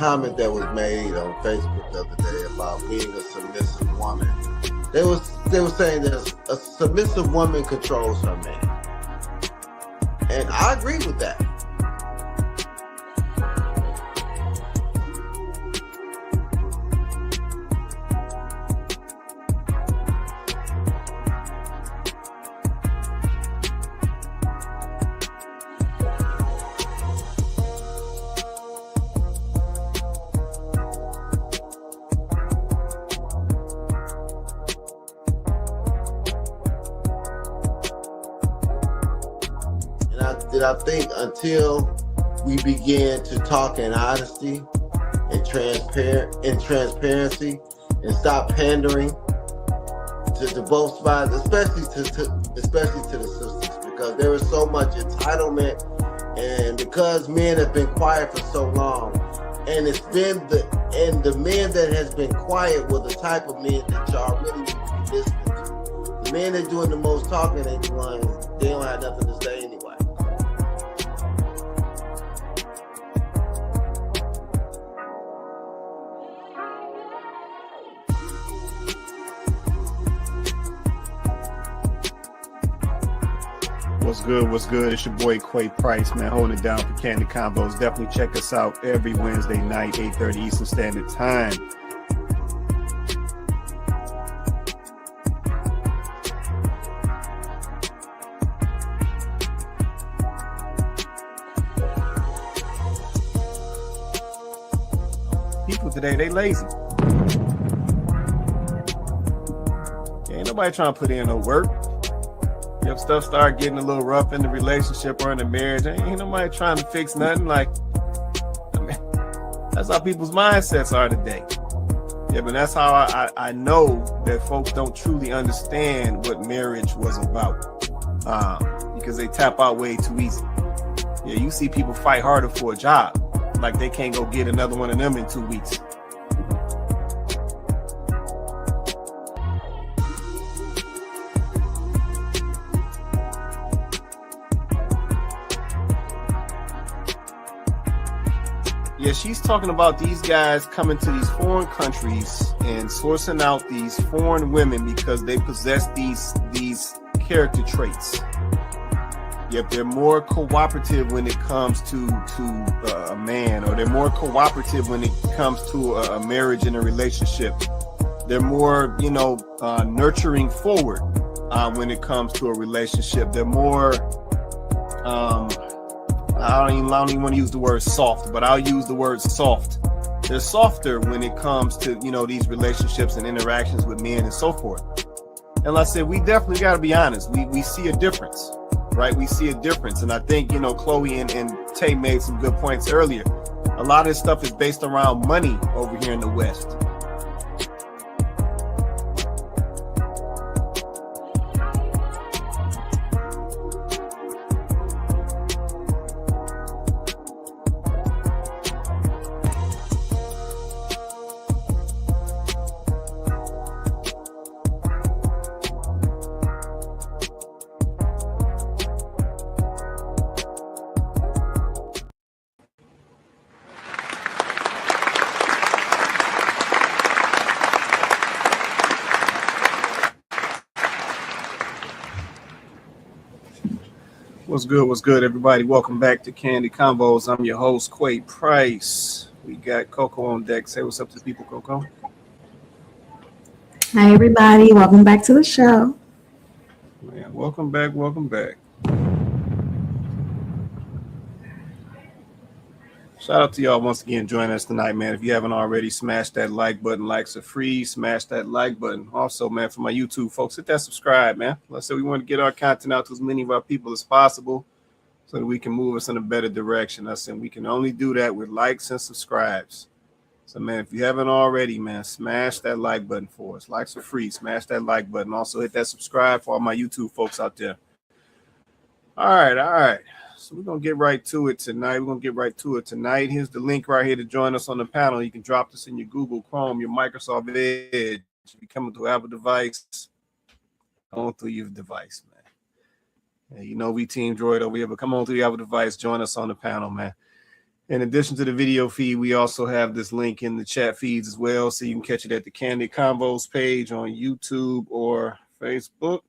comment that was made on Facebook the other day about being a submissive woman. They were saying that a submissive woman controls her man, and I agree with that. I think until we begin to talk in honesty and transparency and stop pandering to both sides, especially to the sisters, because there is so much entitlement, and because men have been quiet for so long, and it's been the men that has been quiet were the type of men that y'all really need to be listening to. The men that doing the most talking ain't the ones, they don't have nothing to say anyway. What's good? It's your boy Quay Price, man, holding it down for Candy Combos. Definitely check us out every Wednesday night, 8:30 Eastern Standard Time. People today, they lazy. Ain't nobody trying to put in no work. If stuff start getting a little rough in the relationship or in the marriage, ain't nobody trying to fix nothing. Like, I mean, that's how people's mindsets are today. Yeah, but that's how I know that folks don't truly understand what marriage was about, because they tap out way too easy. Yeah, you see people fight harder for a job, like they can't go get another one of them in 2 weeks. Yeah, she's talking about these guys coming to these foreign countries and sourcing out these foreign women because they possess these character traits. Yep, they're more cooperative when it comes to a man, or they're more cooperative when it comes to a marriage and a relationship. They're more, nurturing forward when it comes to a relationship. They're more I don't even want to use the word soft, but I'll use the word soft. They're softer when it comes to, these relationships and interactions with men and so forth. And like I said, we definitely got to be honest. We see a difference, right? We see a difference. And I think, Chloe and Tay made some good points earlier. A lot of this stuff is based around money over here in the West. What's good, everybody? Welcome back to Candy Combos. I'm your host, Quay Price. We got Coco on deck. Say what's up to the people, Coco. Hi, everybody. Welcome back to the show. Man, welcome back. Shout out to y'all once again joining us tonight, man. If you haven't already, smash that like button. Likes are free. Smash that like button. Also, man, for my YouTube folks, hit that subscribe, man. Let's say we want to get our content out to as many of our people as possible so that we can move us in a better direction. I said we can only do that with likes and subscribes. So, man, if you haven't already, man, smash that like button for us. Likes are free. Smash that like button. Also, hit that subscribe for all my YouTube folks out there. All right. So we're going to get right to it tonight. Here's the link right here to join us on the panel. You can drop this in your Google Chrome, your Microsoft Edge. If you're coming to Apple device, come on through your device, man. Yeah, we Team Droid over here, but come on through your Apple device. Join us on the panel, man. In addition to the video feed, we also have this link in the chat feeds as well, so you can catch it at the Candid Combos page on YouTube or Facebook,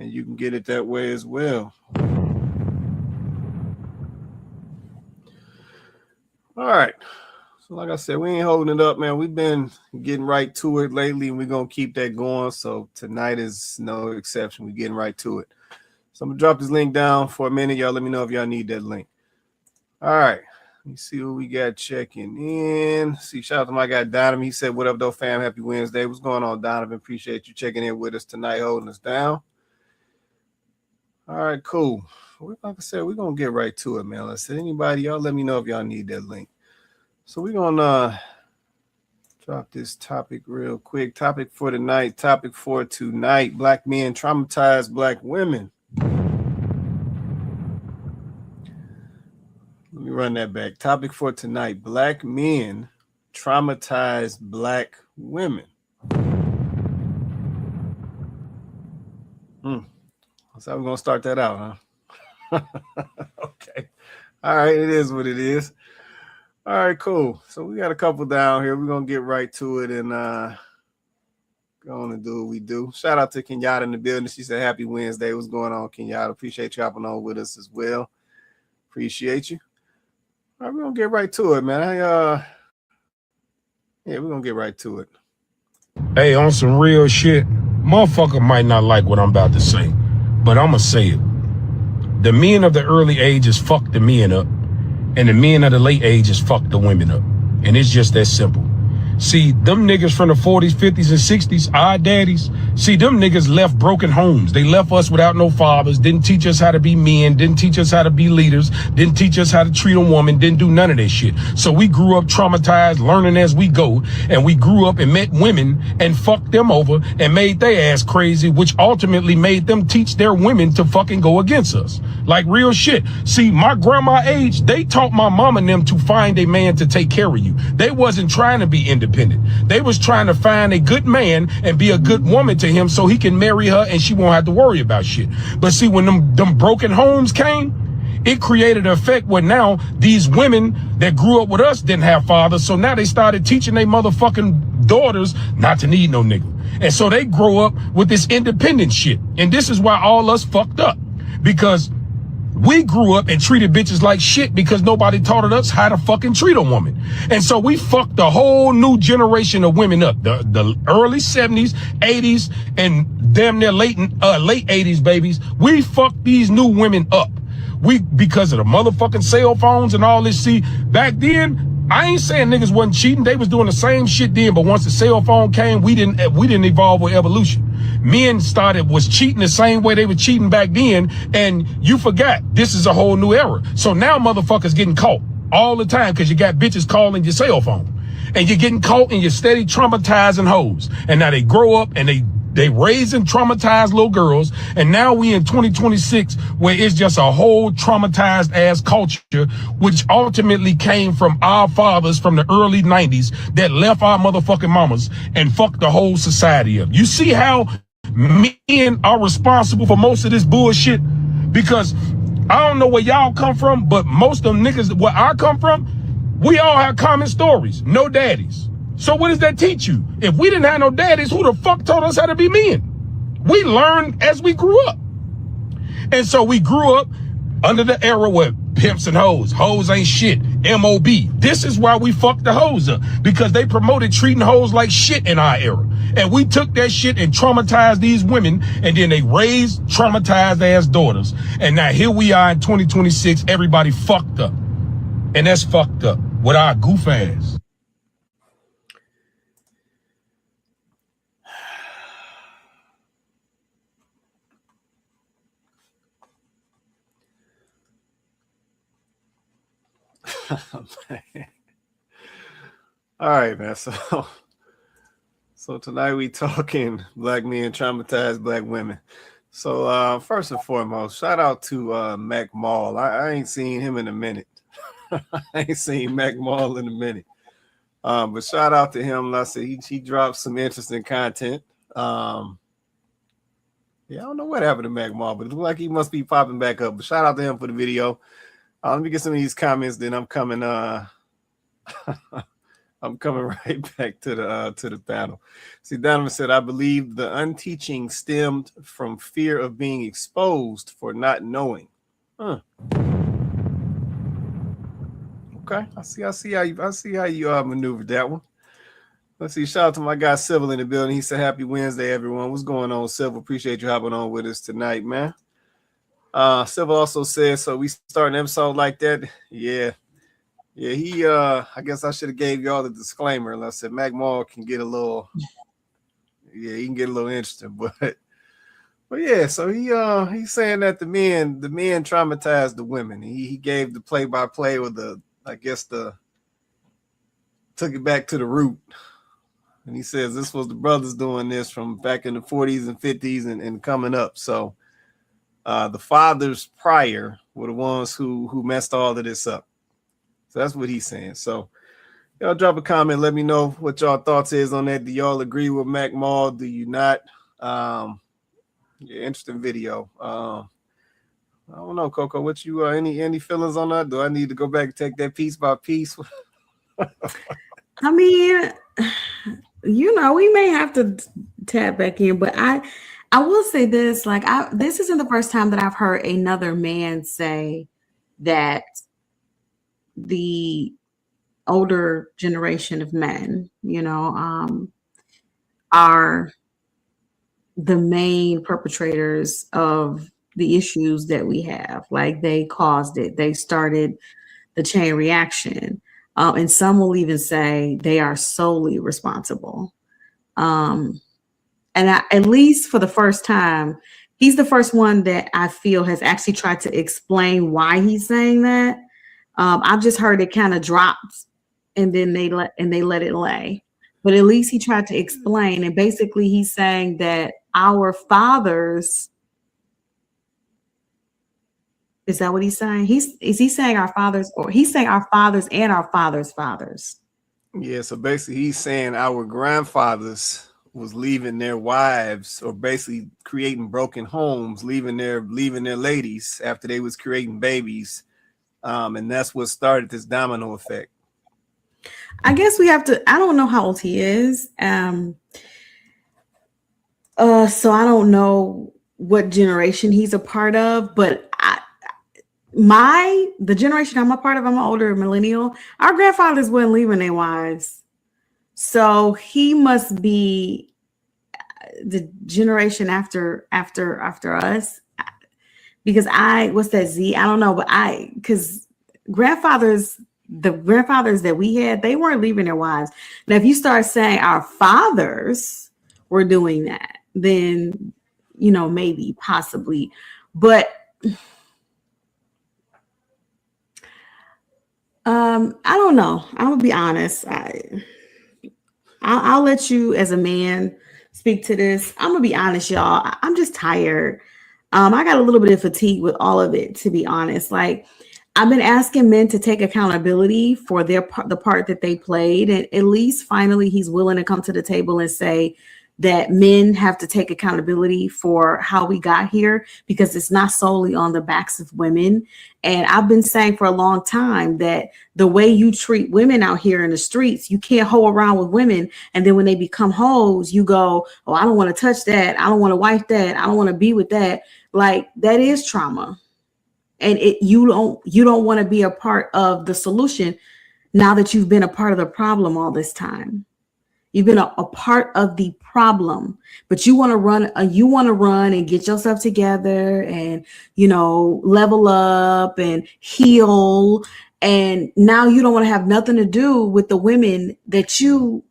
and you can get it that way as well. All right. So like I said, we ain't holding it up, man. We've been getting right to it lately, and we're going to keep that going. So tonight is no exception. We're getting right to it. So I'm going to drop this link down for a minute. Y'all let me know if y'all need that link. All right. Let me see what we got checking in. See, shout out to my guy Donovan. He said, what up, though, fam? Happy Wednesday. What's going on, Donovan? Appreciate you checking in with us tonight, holding us down. All right, cool. Like I said, we're going to get right to it, man. Let's see. Anybody, y'all let me know if y'all need that link. So we're going to drop this topic real quick. Topic for tonight. Topic for tonight. Black men traumatize black women. Let me run that back. Topic for tonight. Black men traumatize black women. So we're going to start that out, huh? Okay. All right. It is what it is. All right, cool. So we got a couple down here. We're going to get right to it and go on and do what we do. Shout out to Kenyatta in the building. She said, happy Wednesday. What's going on, Kenyatta? Appreciate you hopping on with us as well. Appreciate you. All right, we're going to get right to it, man. Yeah, we're going to get right to it. Hey, on some real shit, motherfucker might not like what I'm about to say, but I'm going to say it. The men of the early ages fucked the men up, and the men of the late ages fucked the women up. And it's just that simple. See, them niggas from the 40s, 50s, and 60s, our daddies, see, them niggas left broken homes. They left us without no fathers, didn't teach us how to be men, didn't teach us how to be leaders, didn't teach us how to treat a woman, didn't do none of that shit. So we grew up traumatized, learning as we go, and we grew up and met women and fucked them over and made their ass crazy, which ultimately made them teach their women to fucking go against us. Like real shit. See, my grandma age, they taught my mom and them to find a man to take care of you. They wasn't trying to be independent. They was trying to find a good man and be a good woman to him so he can marry her and she won't have to worry about shit. But see, when them broken homes came, it created an effect where now these women that grew up with us didn't have fathers. So now they started teaching their motherfucking daughters not to need no nigga. And so they grow up with this independent shit. And this is why all us fucked up, because we grew up and treated bitches like shit because nobody taught us how to fucking treat a woman. And so we fucked a whole new generation of women up. The early 70s, 80s, and damn near late 80s babies. We fucked these new women up. Because of the motherfucking cell phones and all this. See, back then, I ain't saying niggas wasn't cheating. They was doing the same shit then, but once the cell phone came, we didn't evolve with evolution. Men was cheating the same way they were cheating back then, and you forgot this is a whole new era. So now motherfuckers getting caught all the time because you got bitches calling your cell phone, and you're getting caught and you're steady traumatizing hoes. And now they grow up and they raising traumatized little girls, and now we in 2026 where it's just a whole traumatized ass culture, which ultimately came from our fathers from the early 90s that left our motherfucking mamas and fucked the whole society up. You see how men are responsible for most of this bullshit? Because I don't know where y'all come from, but most of them niggas where I come from, we all have common stories, no daddies. So what does that teach you? If we didn't have no daddies, who the fuck taught us how to be men? We learned as we grew up. And so we grew up under the era where pimps and hoes. Hoes ain't shit. M.O.B. This is why we fucked the hoes up, because they promoted treating hoes like shit in our era. And we took that shit and traumatized these women, and then they raised traumatized ass daughters. And now here we are in 2026, everybody fucked up. And that's fucked up with our goof ass. All right, man. So tonight we talking black men traumatize black women. So first and foremost, shout out to Mac Mall. I ain't seen him in a minute. I ain't seen Mac Mall in a minute. But shout out to him. Like I said, he dropped some interesting content. Yeah, I don't know what happened to Mac Mall, but it looks like he must be popping back up. But shout out to him for the video. Let me get some of these comments. Then I'm coming. I'm coming right back to the panel. See, Donovan said, I believe the unteaching stemmed from fear of being exposed for not knowing. Huh. Okay, I see how you maneuvered that one. Let's see. Shout out to my guy Civil in the building. He said, "Happy Wednesday, everyone." What's going on, Civil? Appreciate you hopping on with us tonight, man. Civil also said, "So we start an episode like that." Yeah. He. I guess I should have gave y'all the disclaimer. And I said Mac Mall can get a little. Yeah, he can get a little interesting, but yeah. So he's saying that the men traumatized the women. He gave the play-by-play with took it back to the root. And he says this was the brothers doing this from back in the 40s and 50s and coming up. So the fathers prior were the ones who messed all of this up. So that's what he's saying. So y'all drop a comment. Let me know what y'all thoughts is on that. Do y'all agree with Mac Mall? Do you not? Yeah, interesting video. I don't know, Coco. What you any feelings on that? Do I need to go back and take that piece by piece? I mean, we may have to tap back in, but I will say this, this isn't the first time that I've heard another man say that the older generation of men, are the main perpetrators of the issues that we have. Like, they caused it. They started the chain reaction. And some will even say they are solely responsible. And at least for the first time, he's the first one that I feel has actually tried to explain why he's saying that. I've just heard it kind of dropped and then they let it lay. But at least he tried to explain. And basically he's saying that our fathers, is that what he's saying? Is he saying our fathers, or he's saying our fathers and our fathers' fathers? Yeah, so basically he's saying our grandfathers was leaving their wives, or basically creating broken homes, leaving their ladies after they was creating babies. And that's what started this domino effect. I guess we have to, I don't know how old he is. So I don't know what generation he's a part of, but the generation I'm a part of, I'm an older millennial. Our grandfathers weren't leaving their wives. So he must be the generation after us. Because what's that Z? I don't know, but because the grandfathers that we had, they weren't leaving their wives. Now, if you start saying our fathers were doing that, then, maybe, possibly. But I don't know. I'm gonna be honest. I'll let you as a man speak to this. I'm gonna be honest, y'all. I'm just tired. I got a little bit of fatigue with all of it, to be honest. Like, I've been asking men to take accountability for the part that they played, and at least finally he's willing to come to the table and say that men have to take accountability for how we got here, because it's not solely on the backs of women. And I've been saying for a long time that the way you treat women out here in the streets, you can't hoe around with women. And then when they become hoes, you go, oh, I don't want to touch that. I don't want to wife that. I don't want to be with that. Like, that is trauma. And you don't want to be a part of the solution now that you've been a part of the problem all this time. You've been a part of the problem, but you want to run and get yourself together and, level up and heal. And now you don't want to have nothing to do with the women that you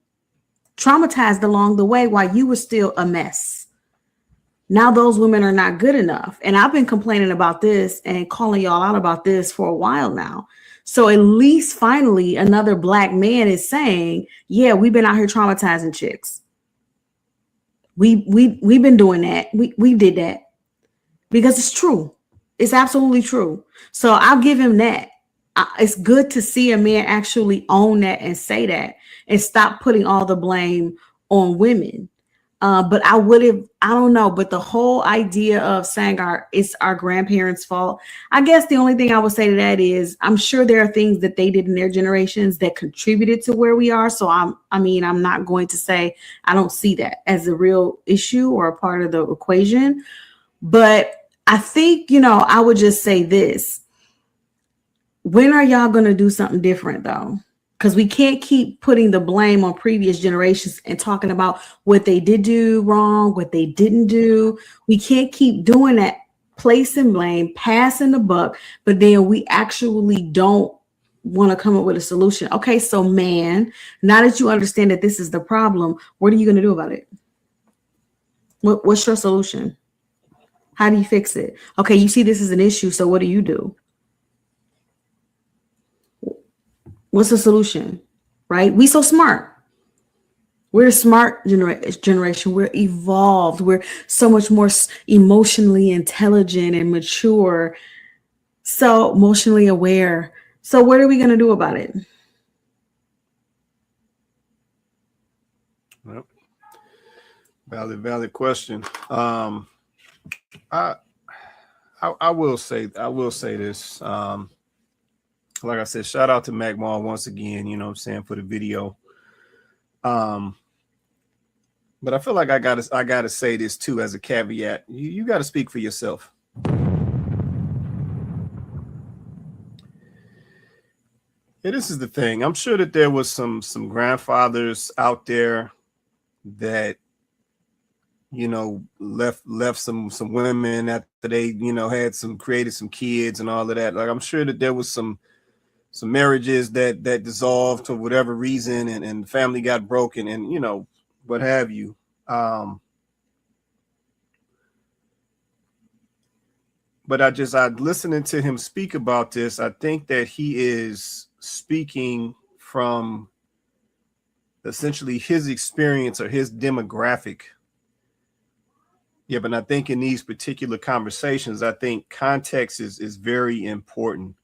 traumatized along the way while you were still a mess. Now those women are not good enough. And I've been complaining about this and calling y'all out about this for a while now. So at least finally another Black man is saying, yeah, we've been out here traumatizing chicks. We've been doing that. We did that because it's true. It's absolutely true. So I'll give him that. It's good to see a man actually own that and say that and stop putting all the blame on women. But I would have, I don't know, but the whole idea of saying it's our grandparents' fault, I guess the only thing I would say to that is I'm sure there are things that they did in their generations that contributed to where we are. So I'm not going to say I don't see that as a real issue or a part of the equation. But I think, I would just say this. When are y'all going to do something different though? Because we can't keep putting the blame on previous generations and talking about what they did do wrong, what they didn't do. We can't keep doing that, placing blame, passing the buck, but then we actually don't want to come up with a solution. Okay, so man, now that you understand that this is the problem, what are you going to do about it? What's your solution? How do you fix it? Okay, you see this is an issue, so what do you do? What's the solution, right? We so smart. We're a smart generation. We're evolved. We're so much more emotionally intelligent and mature. So emotionally aware. So what are we going to do about it? Well, valid question. I will say this. Like I said, shout out to Mac Mall once again, for the video. But I feel like I gotta say this too as a caveat. You gotta speak for yourself. Yeah, this is the thing. I'm sure that there was some grandfathers out there that left some women after they had created some kids and all of that. Like I'm sure that there was some marriages that dissolved for whatever reason and the family got broken and what have you. But I listening to him speak about this, I think that he is speaking from essentially his experience or his demographic. Yeah, but I think in these particular conversations, I think context is very important.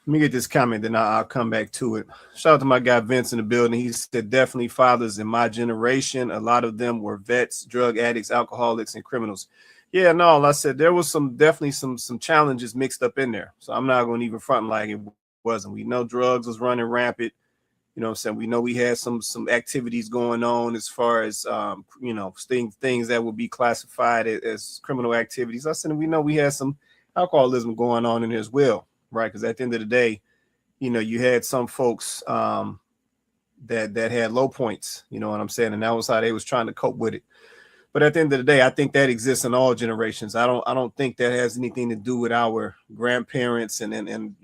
Let me get this comment, then I'll come back to it. Shout out to my guy Vince in the building. He said, definitely fathers in my generation. A lot of them were vets, drug addicts, alcoholics, and criminals. Yeah, no, I said there was definitely some challenges mixed up in there. So I'm not going to even front like it wasn't. We know drugs was running rampant. You know what I'm saying? We know we had some activities going on as far as, things that would be classified as criminal activities. I said, we know we had some alcoholism going on in there as well. Right, because at the end of the day, you had some folks that had low points, you know what I'm saying, and that was how they was trying to cope with it. But at the end of the day, I think that exists in all generations. I don't think that has anything to do with our grandparents and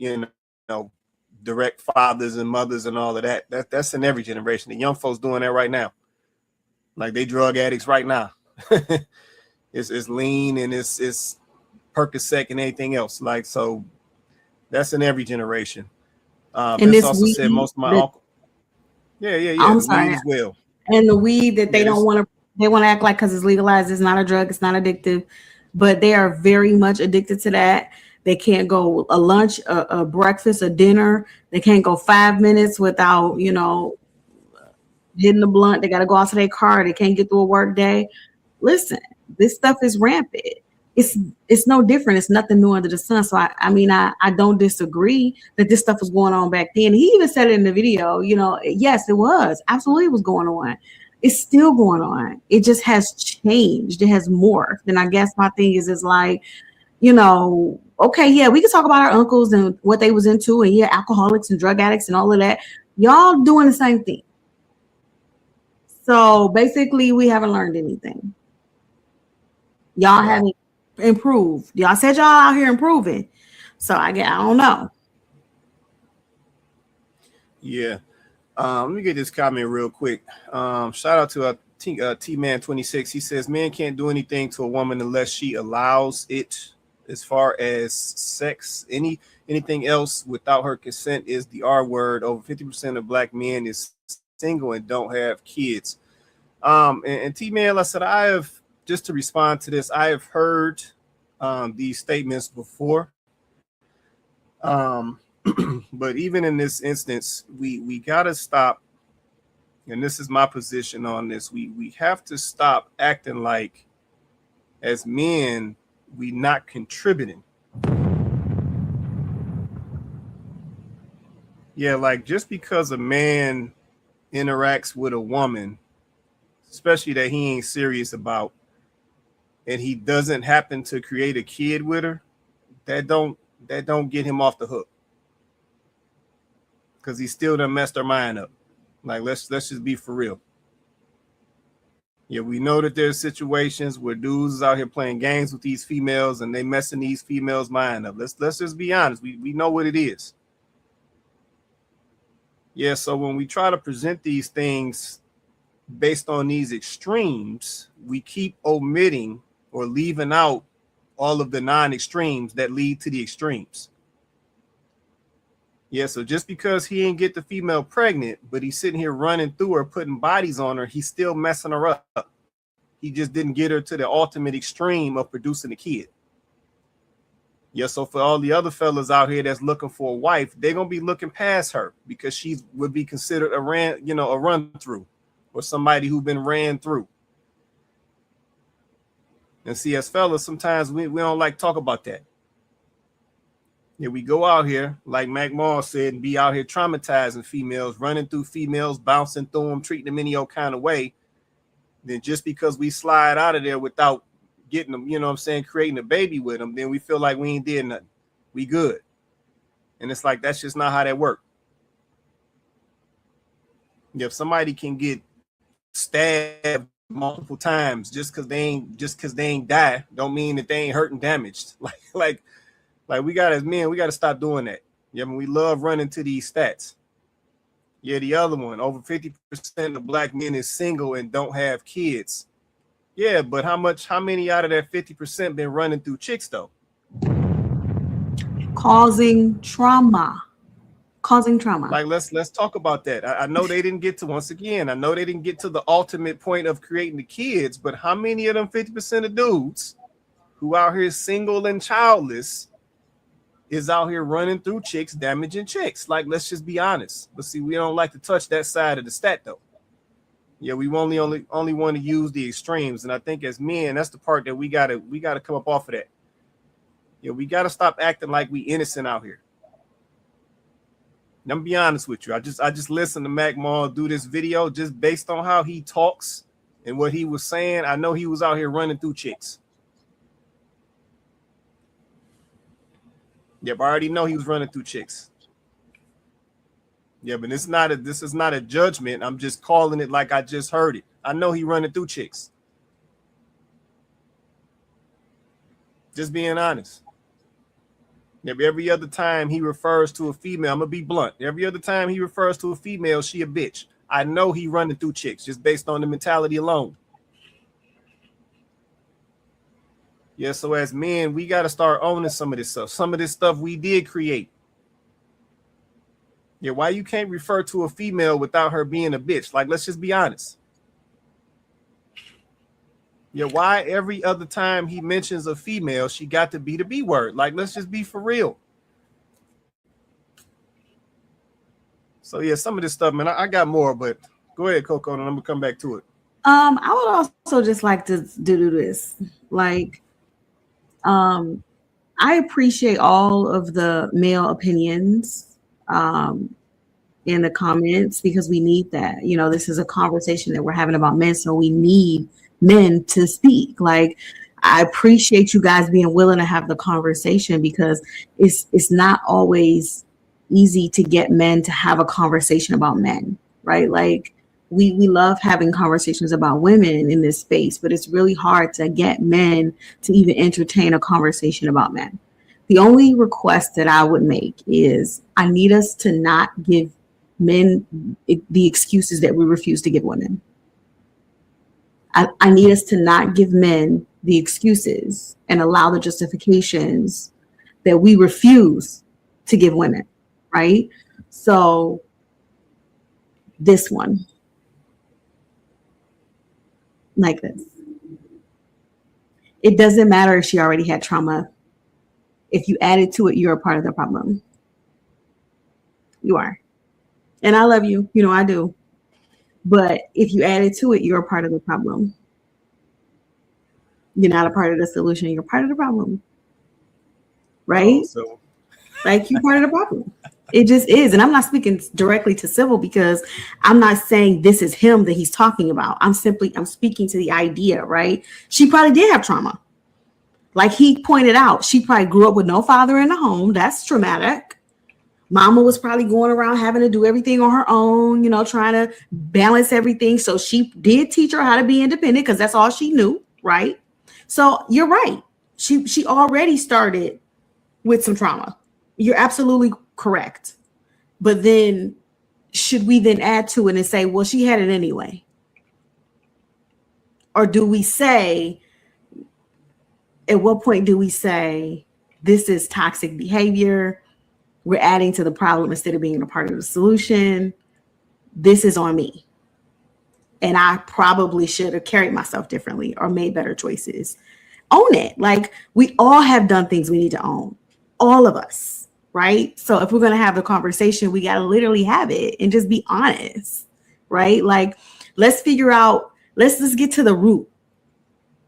direct fathers and mothers and all of that. That's in every generation. The young folks doing that right now, like they drug addicts right now. It's lean and it's Percocet and anything else. Like so. That's in every generation. And this also weed said most of my uncle. Yeah. I'm sorry. Weed as well. And the weed that they don't want to, they want to act like because it's legalized, it's not a drug, it's not addictive, but they are very much addicted to that. They can't go a lunch, a breakfast, a dinner. They can't go 5 minutes without, hitting the blunt. They got to go out to their car. They can't get through a work day. Listen, this stuff is rampant. It's no different. It's nothing new under the sun. So I don't disagree that this stuff was going on back then. He even said it in the video, yes, it was. Absolutely it was going on. It's still going on. It just has changed. It has morphed. And I guess my thing is like, okay, yeah, we can talk about our uncles and what they was into and alcoholics and drug addicts and all of that. Y'all doing the same thing. So basically we haven't learned anything. Y'all haven't improved. Y'all said y'all out here improving. So I don't know. Yeah. Let me get this comment real quick. Shout out to T-Man 26. He says, men can't do anything to a woman unless she allows it. As far as sex, anything else without her consent is the R word. Over 50% of black men is single and don't have kids. And T-Man, I said, just to respond to this, I have heard these statements before. But even in this instance, we got to stop, and this is my position on this, we have to stop acting like as men we not contributing. Yeah, like just because a man interacts with a woman, especially that he ain't serious about, and he doesn't happen to create a kid with her, that don't get him off the hook, because he still done messed her mind up. Like let's just be for real. Yeah, we know that there's situations where dudes is out here playing games with these females and they messing these females' mind up. Let's just be honest. We know what it is. Yeah, so when we try to present these things based on these extremes, we keep omitting or leaving out all of the non-extremes that lead to the extremes. Yeah, so just because he ain't get the female pregnant, but he's sitting here running through her, putting bodies on her, he's still messing her up. He just didn't get her to the ultimate extreme of producing a kid. Yeah, so for all the other fellas out here that's looking for a wife, they're gonna be looking past her because she would be considered a run through, or somebody who's been ran through. And see, as fellas, sometimes we don't like talk about that. Yeah, we go out here, like Mac Mall said, and be out here traumatizing females, running through females, bouncing through them, treating them any old kind of way. Then just because we slide out of there without getting them, creating a baby with them, then we feel like we ain't did nothing. We good. And it's like, that's just not how that works. If somebody can get stabbed multiple times just because they ain't die, don't mean that they ain't hurt and damaged. Like we got, as men, we got to stop doing that. Yeah, we love running to these stats. Yeah, the other one, over 50% of black men is single and don't have kids. Yeah, but how many out of that 50% been running through chicks though? Causing trauma. Like let's talk about that. I know they didn't get to, once again, I know they didn't get to the ultimate point of creating the kids, but how many of them 50% of dudes who out here single and childless is out here running through chicks, damaging chicks? Like, let's just be honest. But see, we don't like to touch that side of the stat though. Yeah, we only want to use the extremes, and I think as men, that's the part that we gotta come up off of that. Yeah, we gotta stop acting like we innocent out here. And I'm gonna be honest with you. I just listened to Mac Mall do this video just based on how he talks and what he was saying. I know he was out here running through chicks. Yep, I already know he was running through chicks. Yeah, but this is not a judgment. I'm just calling it like I just heard it. I know he running through chicks. Just being honest. Yeah, every other time he refers to a female, I'm gonna be blunt. Every other time he refers to a female, she a bitch. I know he running through chicks just based on the mentality alone. Yeah, so as men, we got to start owning some of this stuff. Some of this stuff we did create. Yeah, why you can't refer to a female without her being a bitch? Like, let's just be honest. Yeah, why every other time he mentions a female, she got to be the B word? Like, let's just be for real. So yeah, some of this stuff, man, I got more, but go ahead, Coco, and I'm gonna come back to it. I would also just like to do this. Like, I appreciate all of the male opinions in the comments, because we need that. This is a conversation that we're having about men, so we need men to speak. Like, I appreciate you guys being willing to have the conversation, because it's not always easy to get men to have a conversation about men, right? Like, we love having conversations about women in this space, but it's really hard to get men to even entertain a conversation about men. The only request that I would make is I need us to not give men the excuses that we refuse to give women. I need us to not give men the excuses and allow the justifications that we refuse to give women, right? So this one, like this. It doesn't matter if she already had trauma. If you added to it, you're a part of the problem. You are. And I love you. I do. But if you added to it, you're a part of the problem. You're not a part of the solution. You're part of the problem, Oh, right? so Like you're part of the problem. It just is. And I'm not speaking directly to Civil because I'm not saying this is him that he's talking about. I'm speaking to the idea, right? She probably did have trauma. Like he pointed out, she probably grew up with no father in the home. That's traumatic. Mama was probably going around having to do everything on her own, trying to balance everything. So she did teach her how to be independent because that's all she knew, right? So you're right. She already started with some trauma. You're absolutely correct. But then should we then add to it and say, well, she had it anyway? Or do we say, at what point do we say this is toxic behavior? We're adding to the problem instead of being a part of the solution. This is on me. And I probably should have carried myself differently or made better choices. Own it. Like we all have done things we need to own. All of us, right? So if we're going to have the conversation, we got to literally have it and just be honest, right? Like let's figure out, let's get to the root,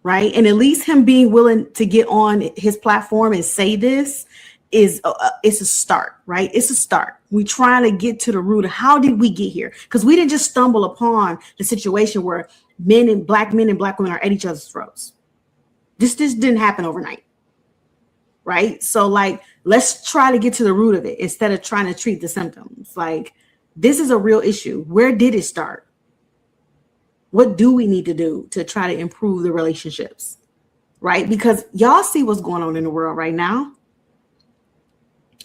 right? And at least him being willing to get on his platform and say this is it's a start, right? It's a start. We trying to get to the root of how did we get here? Because we didn't just stumble upon the situation where men and black women are at each other's throats. This didn't happen overnight, right? So like, let's try to get to the root of it instead of trying to treat the symptoms. Like this is a real issue. Where did it start? What do we need to do to try to improve the relationships, right? Because y'all see what's going on in the world right now.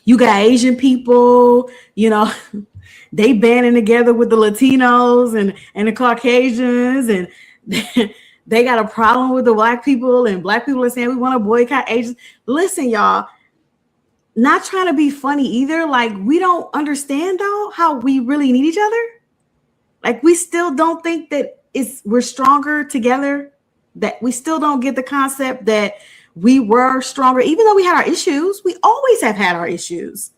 You got Asian people, they banding together with the Latinos and the Caucasians, and they got a problem with the black people, and black people are saying we want to boycott Asians. Listen, y'all, not trying to be funny either. Like we don't understand though how we really need each other. Like we still don't think that we're stronger together. That we still don't get the concept that we were stronger, even though we had our issues. We always have had our issues,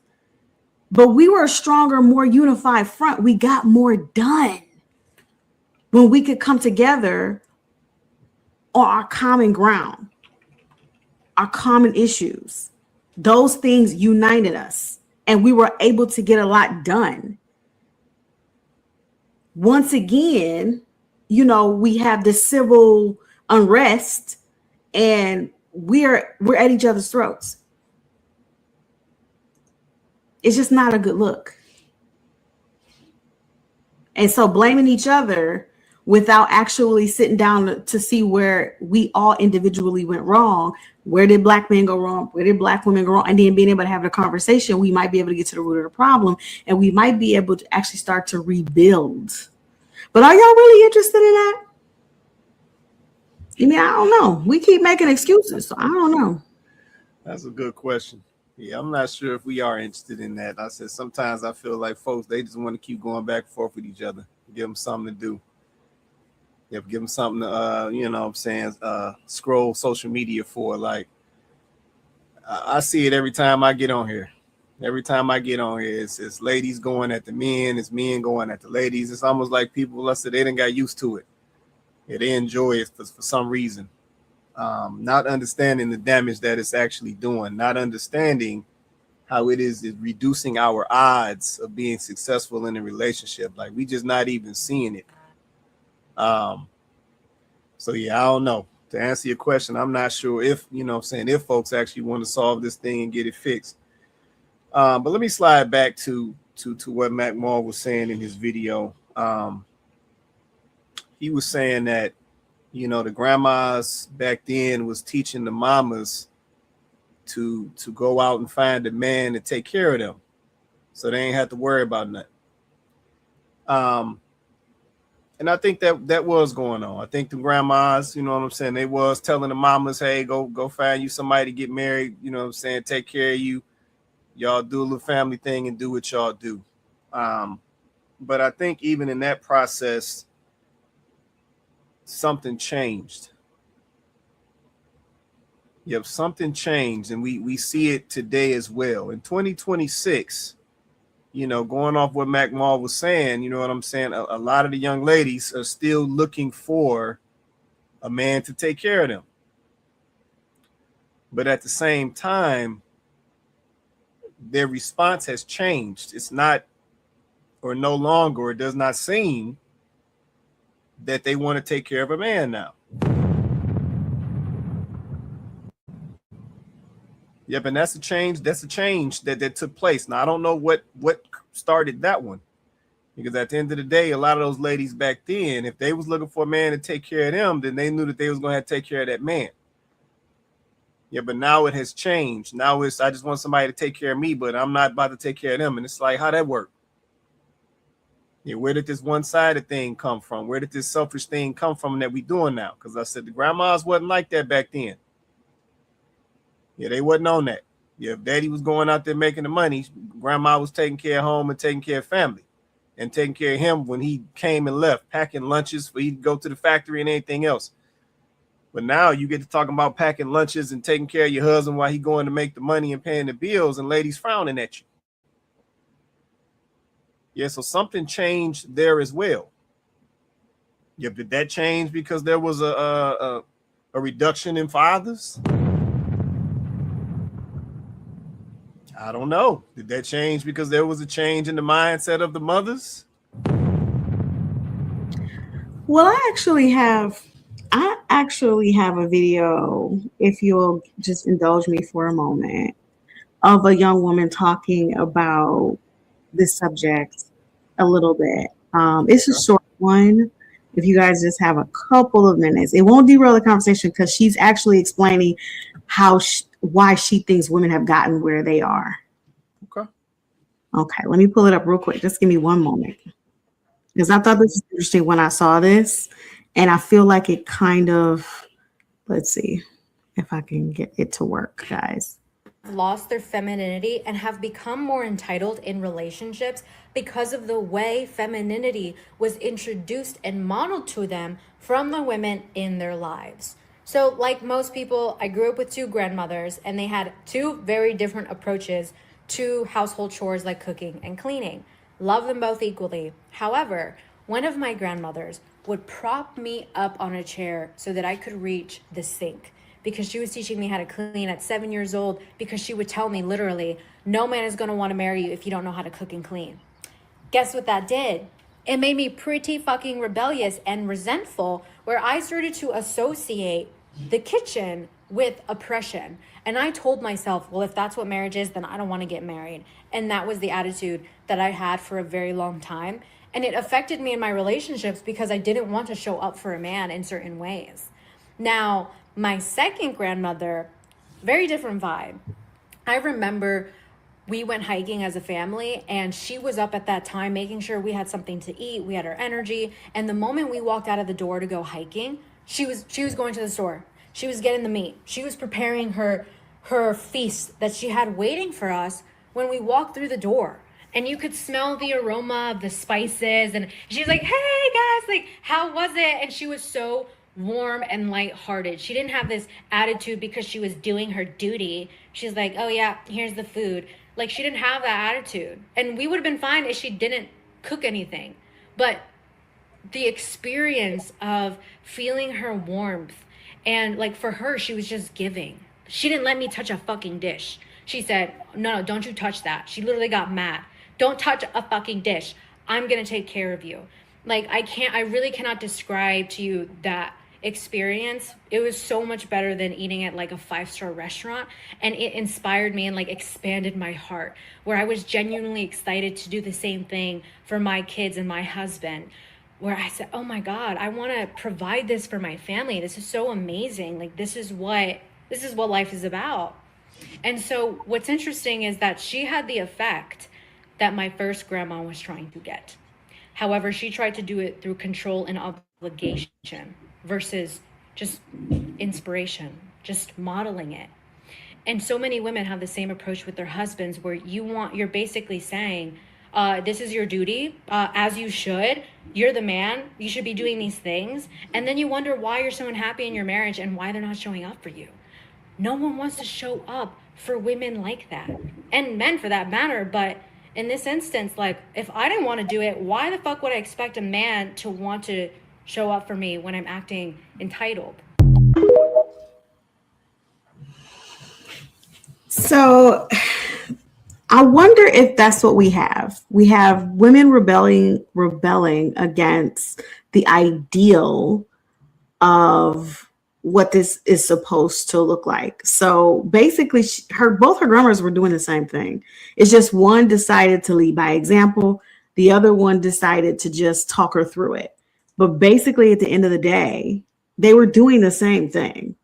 but we were a stronger, more unified front. We got more done when we could come together on our common ground, our common issues. Those things united us, and we were able to get a lot done. Once again, we have this civil unrest, and we're at each other's throats. It's just not a good look. And so blaming each other without actually sitting down to see where we all individually went wrong. Where did black men go wrong? Where did black women go wrong? And then being able to have a conversation, we might be able to get to the root of the problem, and we might be able to actually start to rebuild. But are y'all really interested in that? I mean, I don't know. We keep making excuses, so I don't know. that's a good question. Yeah, I'm not sure if we are interested in that. I said sometimes I feel like folks, they just want to keep going back and forth with each other. Give them something to do. Give them something to, scroll social media for. Like, I see it every time I get on here. Every time I get on here, it's ladies going at the men, it's men going at the ladies. It's almost like people, let's say, they didn't got used to it. Yeah, they enjoy it for some reason. Not understanding the damage that it's actually doing, not understanding how it is reducing our odds of being successful in a relationship. Like we just not even seeing it. So yeah, I don't know. To answer your question, I'm not sure if, if folks actually want to solve this thing and get it fixed. But let me slide back to what Mac Moore was saying in his video. He was saying that, the grandmas back then was teaching the mamas to go out and find a man to take care of them, so they ain't have to worry about nothing. And I think that was going on. I think the grandmas, they was telling the mamas, hey, go find you somebody to get married, take care of you. Y'all do a little family thing and do what y'all do. But I think even in that process, something changed. Yep, something changed, and we see it today as well. In 2026, you know, going off what Mac Mall was saying, you know what I'm saying? A lot of the young ladies are still looking for a man to take care of them. But at the same time, their response has changed. It's not, or no longer, or it does not seem that they want to take care of a man now. Yep, and that's a change. That's a change that took place. Now I don't know what started that one, because at the end of the day, a lot of those ladies back then, if they was looking for a man to take care of them, then they knew that they was going to have to take care of that man. Yeah, but now it has changed. Now it's, I just want somebody to take care of me, but I'm not about to take care of them. And it's like, how that work? Yeah, where did this one-sided thing come from? Where did this selfish thing come from that we doing now? Because I said the grandmas wasn't like that back then. Yeah, they wasn't on that. Yeah, if daddy was going out there making the money, grandma was taking care of home and taking care of family and taking care of him when he came and left, packing lunches for he to go to the factory and anything else. But now you get to talking about packing lunches and taking care of your husband while he going to make the money and paying the bills, and ladies frowning at you. Yeah, so something changed there as well. Yeah, did that change because there was a reduction in fathers? I don't know. Did that change because there was a change in the mindset of the mothers? Well, I actually have a video, if you'll just indulge me for a moment, of a young woman talking about this subject a little bit. It's a short one. If you guys just have a couple of minutes, it won't derail the conversation because she's actually explaining why she thinks women have gotten where they are. Okay, let me pull it up real quick. Just give me one moment. Because I thought this was interesting when I saw this. And I feel like it kind of, let's see if I can get it to work, guys. Lost their femininity and have become more entitled in relationships because of the way femininity was introduced and modeled to them from the women in their lives. So like most people, I grew up with two grandmothers and they had two very different approaches to household chores like cooking and cleaning. Love them both equally. However, one of my grandmothers would prop me up on a chair so that I could reach the sink because she was teaching me how to clean at 7 years old, because she would tell me literally, no man is going to want to marry you if you don't know how to cook and clean. Guess what that did? It made me pretty fucking rebellious and resentful, where I started to associate the kitchen with oppression. And I told myself, well, if that's what marriage is, then I don't want to get married. And that was the attitude that I had for a very long time. And it affected me in my relationships because I didn't want to show up for a man in certain ways. Now, my second grandmother, very different vibe. I remember we went hiking as a family and she was up at that time making sure we had something to eat, we had our energy. And the moment we walked out of the door to go hiking, she was going to the store. She was getting the meat. She was preparing her feast that she had waiting for us when we walked through the door. And you could smell the aroma of the spices. And she's like, hey guys, like, how was it? And she was so warm and lighthearted. She didn't have this attitude because she was doing her duty. She's like, oh yeah, here's the food. Like, she didn't have that attitude. And we would have been fine if she didn't cook anything. But the experience of feeling her warmth, and like for her, she was just giving. She didn't let me touch a fucking dish. She said, no, don't you touch that. She literally got mad. Don't touch a fucking dish. I'm going to take care of you. Like, I really cannot describe to you that experience. It was so much better than eating at like a 5-star restaurant. And it inspired me and like expanded my heart, where I was genuinely excited to do the same thing for my kids and my husband, where I said, oh my God, I want to provide this for my family. This is so amazing. Like, this is what life is about. And so what's interesting is that she had the effect that my first grandma was trying to get. However, she tried to do it through control and obligation versus just inspiration, just modeling it. And so many women have the same approach with their husbands, where you're basically saying, this is your duty, as you should. You're the man. You should be doing these things. And then you wonder why you're so unhappy in your marriage and why they're not showing up for you. No one wants to show up for women like that, and men for that matter. But In this instance, like, if I didn't want to do it, why the fuck would I expect a man to want to show up for me when I'm acting entitled? So I wonder if that's what we have. We have women rebelling against the ideal of what this is supposed to look like. So basically, both her grandmothers were doing the same thing. It's just one decided to lead by example, the other one decided to just talk her through it. But basically, at the end of the day, they were doing the same thing.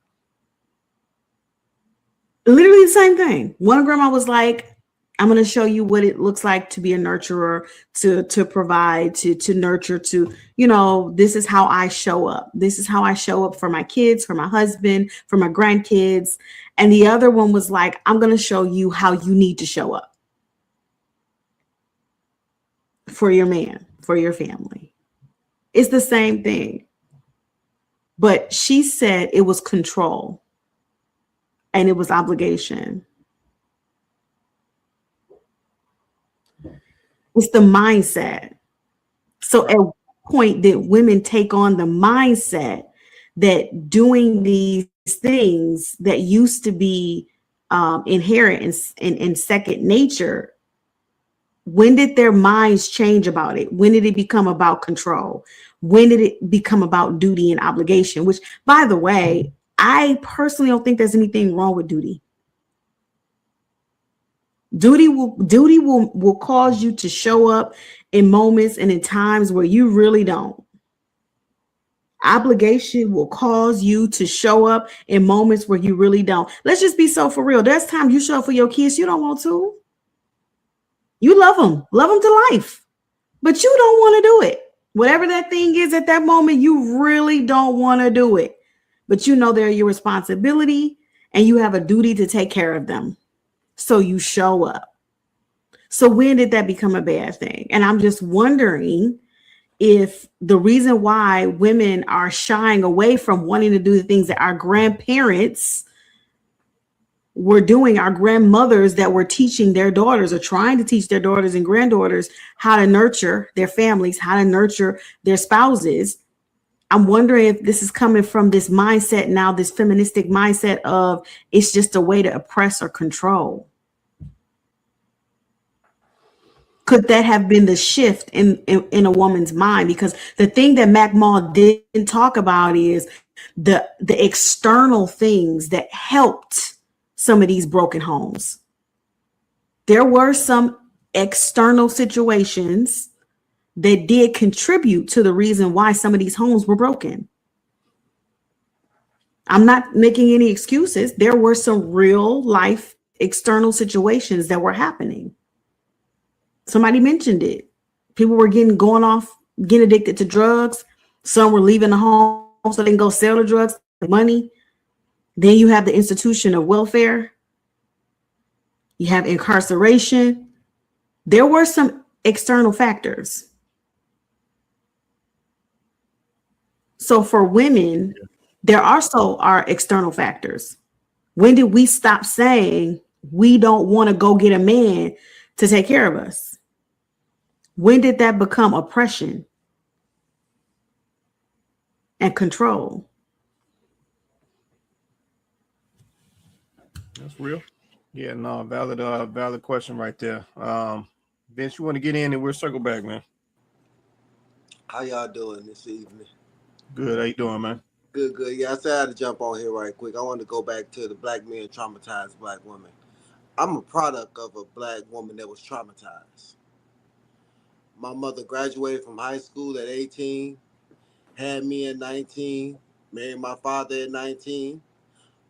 Literally the same thing. One grandma was like, I'm going to show you what it looks like to be a nurturer, to provide, to nurture, this is how I show up. This is how I show up for my kids, for my husband, for my grandkids. And the other one was like, I'm going to show you how you need to show up for your man, for your family. It's the same thing. But she said it was control and it was obligation. It's the mindset. So at what point did women take on the mindset that doing these things that used to be inherent in second nature, when did their minds change about it? When did it become about control? When did it become about duty and obligation? Which, by the way, I personally don't think there's anything wrong with duty. Duty will cause you to show up in moments and in times where you really don't. Obligation will cause you to show up in moments where you really don't. Let's just be so for real. There's times you show up for your kids you don't want to. You love them to life, but you don't want to do it. Whatever that thing is at that moment, you really don't want to do it. But you know they're your responsibility and you have a duty to take care of them. So you show up. So when did that become a bad thing? And I'm just wondering if the reason why women are shying away from wanting to do the things that our grandparents were doing, our grandmothers that were teaching their daughters or trying to teach their daughters and granddaughters how to nurture their families, how to nurture their spouses. I'm wondering if this is coming from this mindset now, this feministic mindset of it's just a way to oppress or control. Could that have been the shift in a woman's mind? Because the thing that Mac Maul didn't talk about is the external things that helped some of these broken homes. There were some external situations that did contribute to the reason why some of these homes were broken. I'm not making any excuses. There were some real life external situations that were happening. Somebody mentioned it. People were getting addicted to drugs. Some were leaving the home so they can go sell the drugs, the money. Then you have the institution of welfare. You have incarceration. There were some external factors. So for women, there also are external factors. When did we stop saying we don't want to go get a man to take care of us? When did that become oppression and control? That's real. Yeah, no, valid question right there. Vince, you want to get in and we'll circle back, man. How y'all doing this evening? Good. How you doing, man? Good. Yeah, I said I had to jump on here right quick. I wanted to go back to the black men traumatized black women. I'm a product of a black woman that was traumatized. My mother graduated from high school at 18, had me at 19, married my father at 19.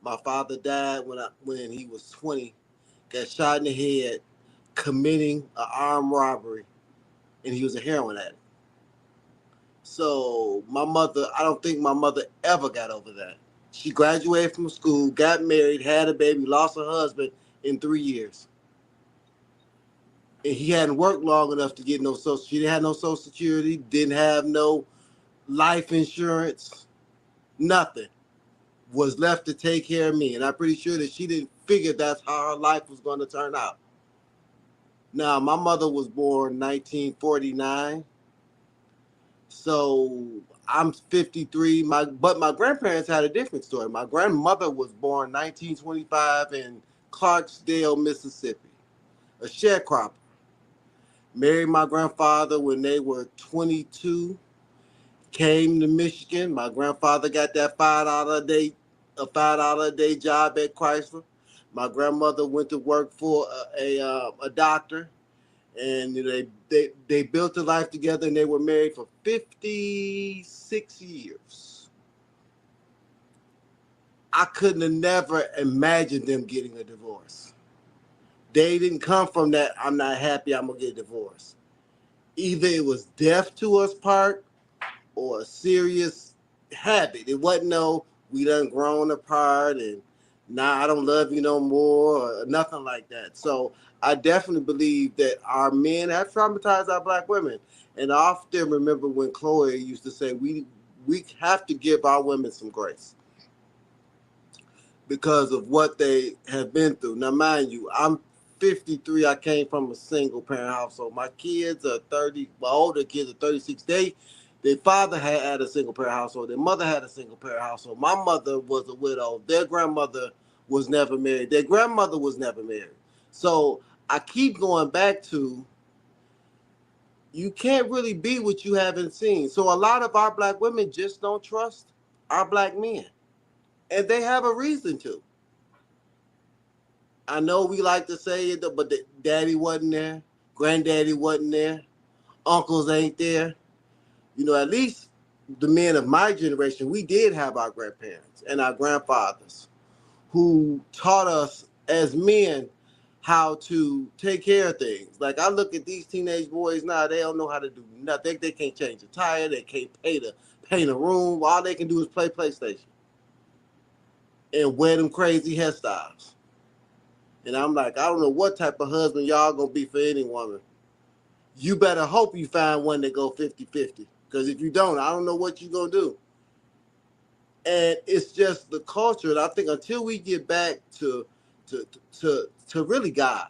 My father died when he was 20, got shot in the head, committing an armed robbery, and he was a heroin addict. So I don't think my mother ever got over that. She graduated from school, got married, had a baby, lost her husband in 3 years. And he hadn't worked long enough to get no social. She didn't have no social security, didn't have no life insurance, nothing. Was left to take care of me. And I'm pretty sure that she didn't figure that's how her life was going to turn out. Now, my mother was born 1949, so I'm 53. But my grandparents had a different story. My grandmother was born 1925 in Clarksdale, Mississippi, a sharecropper. Married my grandfather when they were 22. Came to Michigan. My grandfather got that $5 a day job at Chrysler. My grandmother went to work for a doctor, and they built a life together, and they were married for 56 years. I couldn't have never imagined them getting a divorce. They didn't come from that, I'm not happy, I'm going to get divorced. Either it was death to us part or a serious habit. It wasn't no, we done grown apart and now I don't love you no more or nothing like that. So I definitely believe that our men have traumatized our black women. And I often remember when Chloe used to say, we have to give our women some grace because of what they have been through. Now, mind you, I'm 53. I came from a single parent household. My kids are 30. My older kids are 36. Their father had a single parent household. Their mother had a single parent household. My mother was a widow. Their grandmother was never married. Their grandmother was never married. So I keep going back to, you can't really be what you haven't seen. So a lot of our black women just don't trust our black men. And they have a reason to. I know we like to say it, but daddy wasn't there. Granddaddy wasn't there. Uncles ain't there. You know, at least the men of my generation, we did have our grandparents and our grandfathers who taught us as men how to take care of things. Like I look at these teenage boys now, they don't know how to do nothing. They can't change a tire. They can't paint a room. All they can do is play PlayStation and wear them crazy hairstyles. And I'm like, I don't know what type of husband y'all gonna be for any woman. You better hope you find one that go 50-50. Because if you don't, I don't know what you're gonna do. And it's just the culture. And I think until we get back to really God,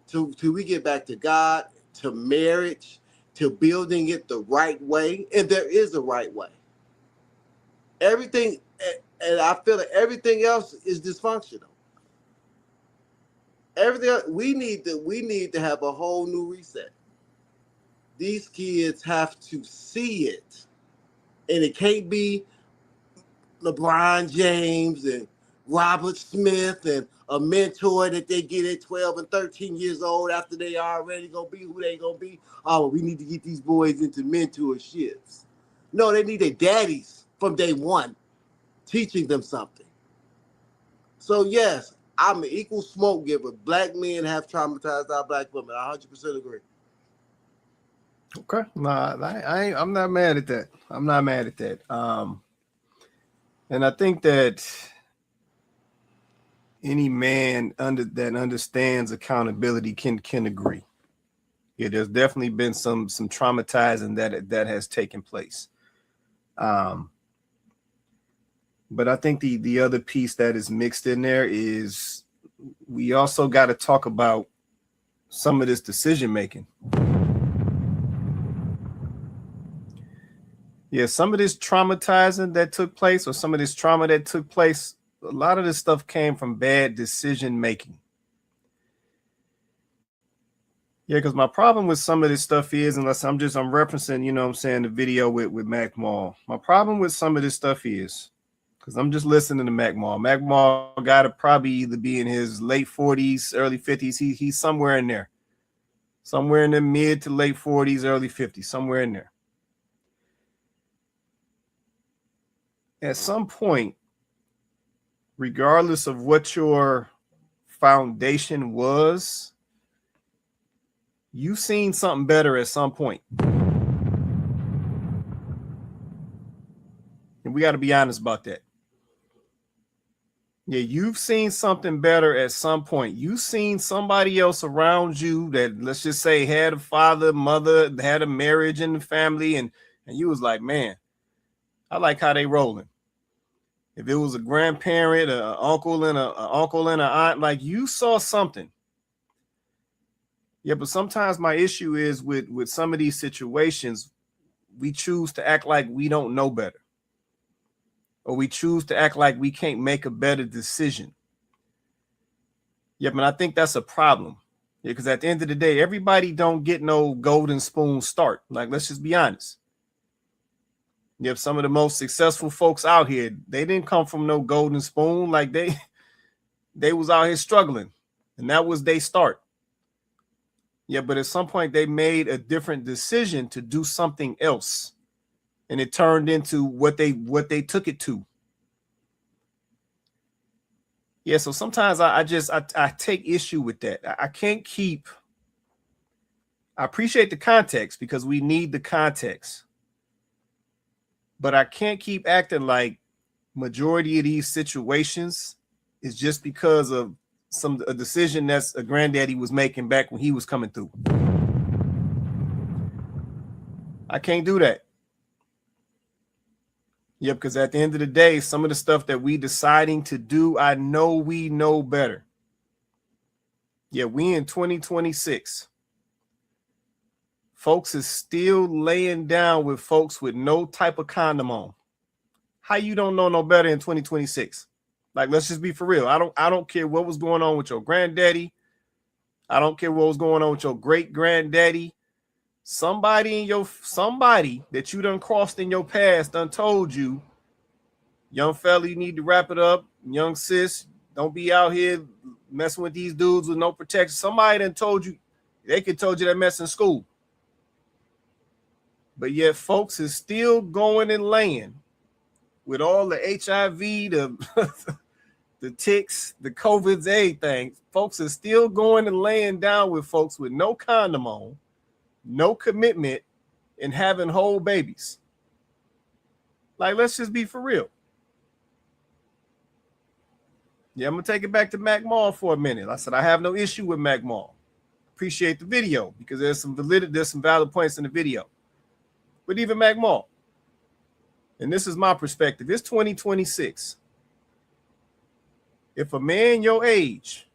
till we get back to God, to marriage, to building it the right way, and there is a right way. Everything, and I feel that everything else is dysfunctional. Everything we need to have a whole new reset. These kids have to see it, and it can't be LeBron James and Robert Smith and a mentor that they get at 12 and 13 years old after they already gonna be who they gonna be. Oh, we need to get these boys into mentorships. No, they need their daddies from day one teaching them something. So yes, I'm an equal smoke giver. Black men have traumatized our black women. I 100% agree. Okay, nah, I'm not mad at that. I'm not mad at that. And I think that any man that understands accountability can agree. Yeah, there's definitely been some traumatizing that has taken place. But I think the other piece that is mixed in there is we also got to talk about some of this decision making. Yeah, some of this traumatizing that took place, or some of this trauma that took place, a lot of this stuff came from bad decision making. Yeah, because my problem with some of this stuff is, unless I'm referencing, you know what I'm saying, the video with Mac Mall. My problem with some of this stuff is, because I'm just listening to Mac Mall. Mac Mall got to probably either be in his late 40s, early 50s. He's somewhere in there. Somewhere in the mid to late 40s, early 50s, somewhere in there. At some point, regardless of what your foundation was, you've seen something better at some point. And we got to be honest about that. Yeah, you've seen something better at some point. You've seen somebody else around you that, let's just say, had a father, mother, had a marriage in the family, and you was like, man, I like how they rolling. If it was a grandparent, an uncle and an aunt, like you saw something. Yeah, but sometimes my issue is with some of these situations, we choose to act like we don't know better, or we choose to act like we can't make a better decision. Yep, and I think that's a problem. Yeah, because at the end of the day, everybody don't get no golden spoon start. Like, let's just be honest. Yep, some of the most successful folks out here, they didn't come from no golden spoon. Like they was out here struggling, and that was their start. Yeah, but at some point they made a different decision to do something else, and it turned into what they took it to. Yeah, so sometimes I take issue with that. I can't keep. I appreciate the context because we need the context, but I can't keep acting like majority of these situations is just because of a decision that's a granddaddy was making back when he was coming through. I can't do that. Yep, because at the end of the day, some of the stuff that we deciding to do, I know we know better. Yeah, we in 2026. Folks is still laying down with folks with no type of condom on. How you don't know no better in 2026? Like, let's just be for real. I don't care what was going on with your granddaddy. I don't care what was going on with your great granddaddy. Somebody that you done crossed in your past done told you, young fella, you need to wrap it up. Young sis, don't be out here messing with these dudes with no protection. Somebody done told you, they could told you that mess in school. But yet folks is still going and laying with all the HIV, the ticks, the COVIDs, everything. Folks is still going and laying down with folks with no condom on, no commitment, and having whole babies. Like, let's just be for real. Yeah, I'm going to take it back to Mac Mall for a minute. I said I have no issue with Mac Mall. Appreciate the video because there's some valid points in the video. But even Mac Mall, and this is my perspective, it's 2026. If a man your age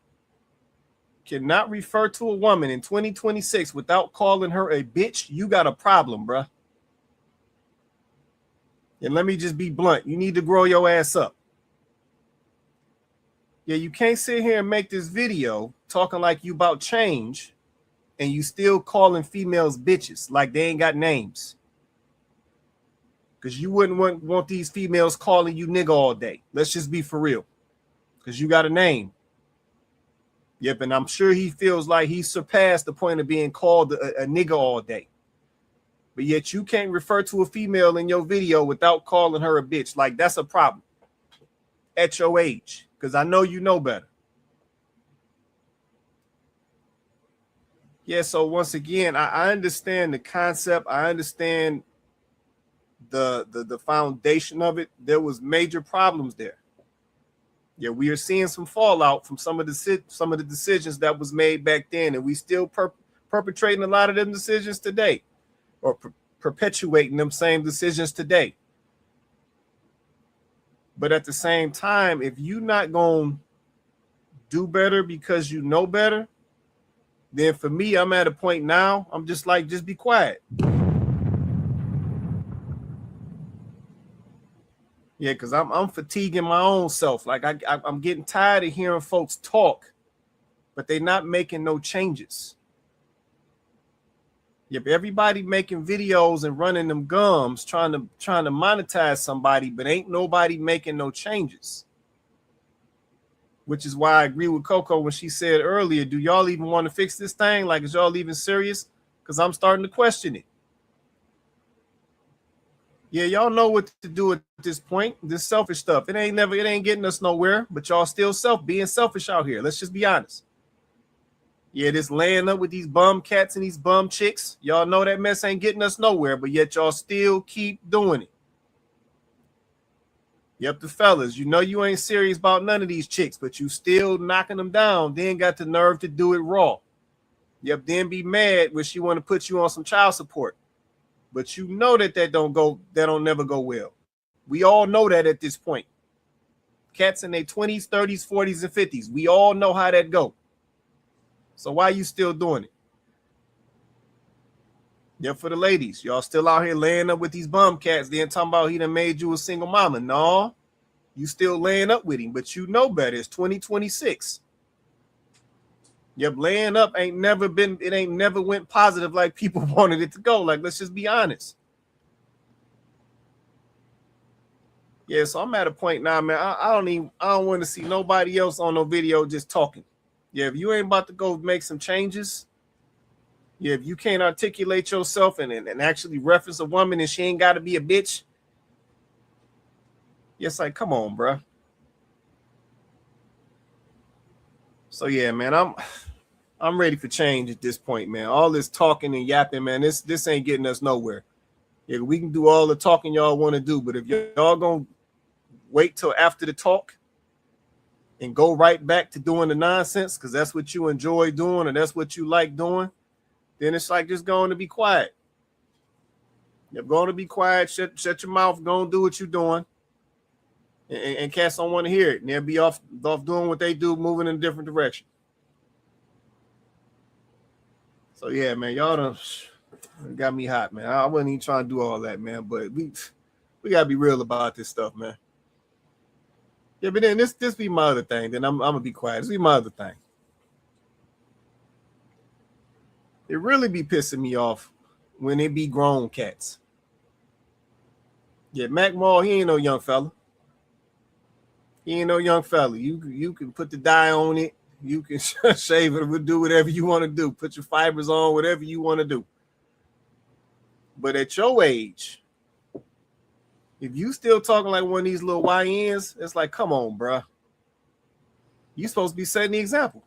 cannot refer to a woman in 2026 without calling her a bitch, you got a problem, bruh. And let me just be blunt. You need to grow your ass up. Yeah, you can't sit here and make this video talking like you about change and you still calling females bitches like they ain't got names. Because you wouldn't want these females calling you nigga all day. Let's just be for real. Because you got a name. Yep, and I'm sure he feels like he surpassed the point of being called a nigga all day. But yet you can't refer to a female in your video without calling her a bitch. Like, that's a problem at your age. Because I know you know better. Yeah, so once again, I understand the concept. I understand the foundation of it. There was major problems there. Yeah, we are seeing some fallout from some of the decisions that was made back then, and we still perpetrating a lot of them decisions today, or perpetuating them same decisions today. But at the same time, if you're not going to do better because you know better, then for me, I'm at a point now, I'm just like, just be quiet. Yeah, because I'm fatiguing my own self. Like I'm getting tired of hearing folks talk, but they're not making no changes. Yep, everybody making videos and running them gums, trying to monetize somebody, but ain't nobody making no changes. Which is why I agree with Coco when she said earlier, do y'all even want to fix this thing? Like, is y'all even serious? Because I'm starting to question it. Yeah, y'all know what to do at this point. This selfish stuff. It ain't getting us nowhere, but y'all still being selfish out here. Let's just be honest. Yeah, this laying up with these bum cats and these bum chicks. Y'all know that mess ain't getting us nowhere, but yet y'all still keep doing it. Yep, the fellas, you know you ain't serious about none of these chicks, but you still knocking them down. Then got the nerve to do it raw. Yep, then be mad when she want to put you on some child support. But you know that don't never go well. We all know that at this point. Cats in their 20s, 30s, 40s, and 50s. We all know how that go. So why are you still doing it? Yeah, for the ladies, y'all still out here laying up with these bum cats. Then talking about he done made you a single mama. No, you still laying up with him, but you know better. It's 2026. Yep, laying up ain't never went positive like people wanted it to go. Like, let's just be honest. Yeah, so I'm at a point now, man. I don't want to see nobody else on no video just talking. Yeah, if you ain't about to go make some changes, yeah, if you can't articulate yourself and actually reference a woman and she ain't got to be a bitch, yeah, it's like, come on, bro. So yeah, man, I'm ready for change at this point, man. All this talking and yapping, man, this ain't getting us nowhere. Yeah, we can do all the talking y'all want to do, but if y'all gonna wait till after the talk and go right back to doing the nonsense because that's what you enjoy doing or that's what you like doing, then it's like just going to be quiet. You're going to be quiet, shut your mouth, go and do what you're doing, and cats don't want to hear it, and they'll be off doing what they do, moving in a different direction. So yeah, man, y'all done got me hot, man. I wasn't even trying to do all that, man, but we gotta be real about this stuff, man. Yeah, but then this be my other thing. Then I'm gonna be quiet. This be my other thing. It really be pissing me off when it be grown cats. Yeah, Mac Mall, he ain't no young fella. He ain't no young fella. You can put the dye on it. You can shave it, do whatever you want to do. Put your fibers on, whatever you want to do. But at your age, if you still talking like one of these little YNs, it's like, come on, bro. You supposed to be setting the example.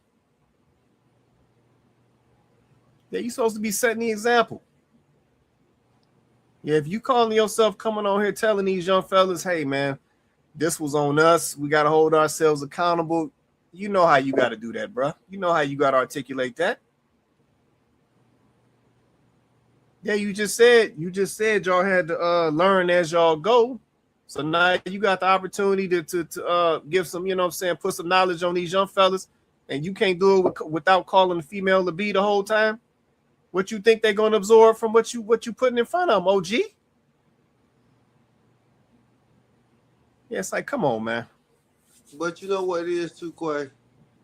Yeah, you supposed to be setting the example. Yeah, if you calling yourself coming on here telling these young fellas, hey, man, this was on us. We got to hold ourselves accountable. You know how you got to do that, bro. You know how you got to articulate that. Yeah, you just said y'all had to learn as y'all go. So now you got the opportunity to give some, you know what I'm saying, put some knowledge on these young fellas, and you can't do it without calling the female to be the whole time. What you think they're going to absorb from what you putting in front of them, OG? Yeah, it's like, come on, man. But you know what it is too, Quay?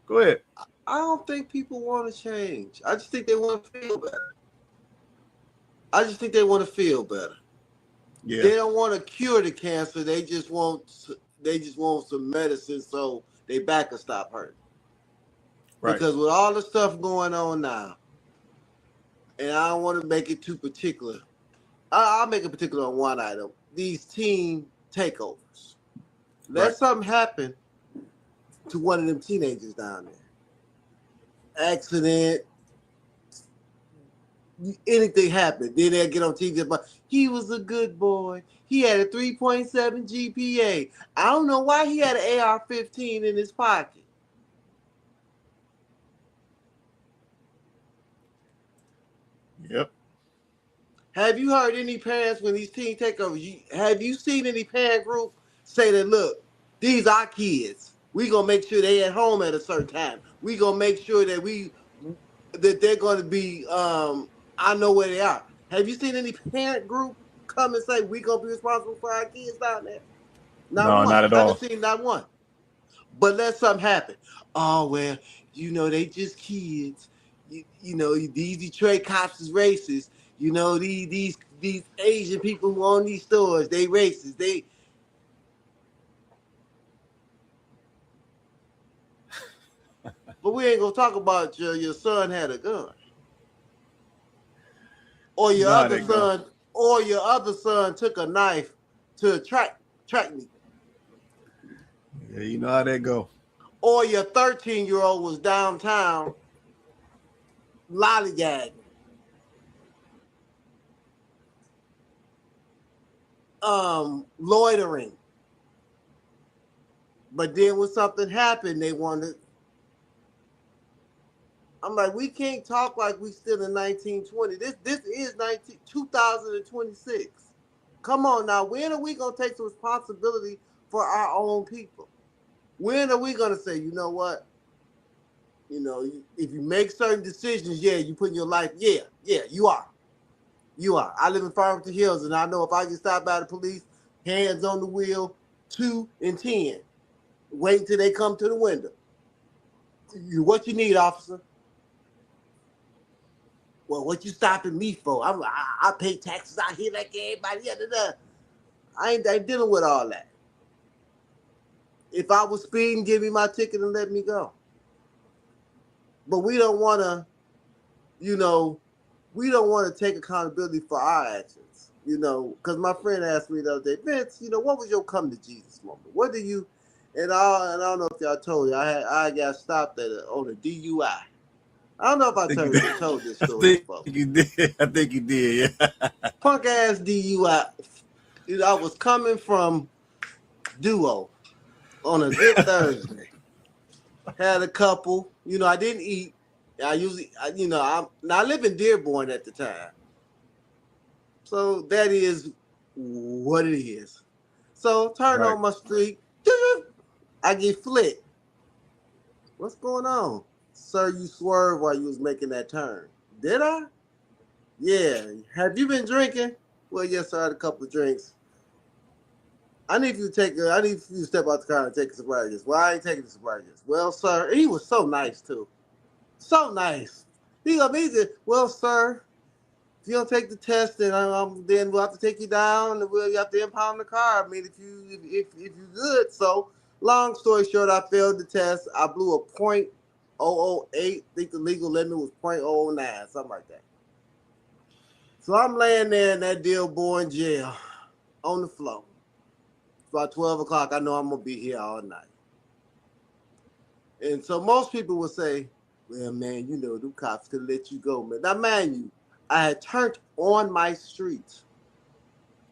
Go ahead. I don't think people want to change. I just think they want to feel better. I just think they want to feel better. Yeah. They don't want to cure the cancer. They just want some medicine so their back will stop hurting. Right. Because with all the stuff going on now, and I don't want to make it too particular. I'll make it particular on one item. These team takeovers. Let something happen to one of them teenagers down there. Accident. Anything happen. Then they'll get on TV about, he was a good boy. He had a 3.7 GPA. I don't know why he had an AR-15 in his pocket. Yep. Have you heard any parents when these team takeovers? Have you seen any parent group say that, look, these are kids. We're going to make sure they at home at a certain time. We're going to make sure that they're going to be, I know where they are. Have you seen any parent group come and say, we're going to be responsible for our kids down there? No, not at all. I haven't seen not one. But let something happen. Oh, well, you know, they just kids. You know, these Detroit cops is racist. You know, these Asian people who own these stores, they racist. But we ain't gonna talk about your son had a gun, or your other son took a knife to a track meet. Yeah, you know how that go. Or your 13-year-old was downtown lollygagging. Loitering. But then when something happened, they wanted. I'm like, we can't talk like we still in 1920. This is 2026. Come on now. When are we going to take some responsibility for our own people? When are we going to say, you know what? You know, if you make certain decisions, yeah, you put in your life, yeah, you are. You are. I live in Farmington Hills, and I know if I get stopped by the police, hands on the wheel, 2 and 10. Wait until they come to the window. What you need, officer? Well, what you stopping me for? I pay taxes out here like everybody else. I ain't dealing with all that. If I was speeding, give me my ticket and let me go. But we don't want to, we don't want to take accountability for our actions, because my friend asked me the other day, Vince, what was your come to Jesus moment? What do you, and I don't know if y'all told you, I got stopped on a DUI. I don't know if I told this story before. You did. I think you did, yeah. Punk ass DUI. I was coming from Duo on a good Thursday. Had a couple. I didn't eat. I live in Dearborn at the time. So that is what it is. So turn on my street. I get flicked. What's going on? Sir, you swerved while you was making that turn. Did I? Yeah. Have you been drinking? Well, yes, sir. I had a couple of drinks. I need you to step out the car and take a sobriety test. Well, I ain't taking the sobriety test. Well, sir, he was so nice too. So nice. He said, well, sir, if you don't take the test, then we'll have to take you down and we'll have to impound the car. I mean, if you're good. So, long story short, I failed the test. I blew a .008. I think the legal limit was .009, something like that. So I'm laying there in that Dearborn jail on the floor. About 12 o'clock, I know I'm going to be here all night. And so most people will say, well, man, them cops could let you go, man. Now, mind you, I had turned on my street.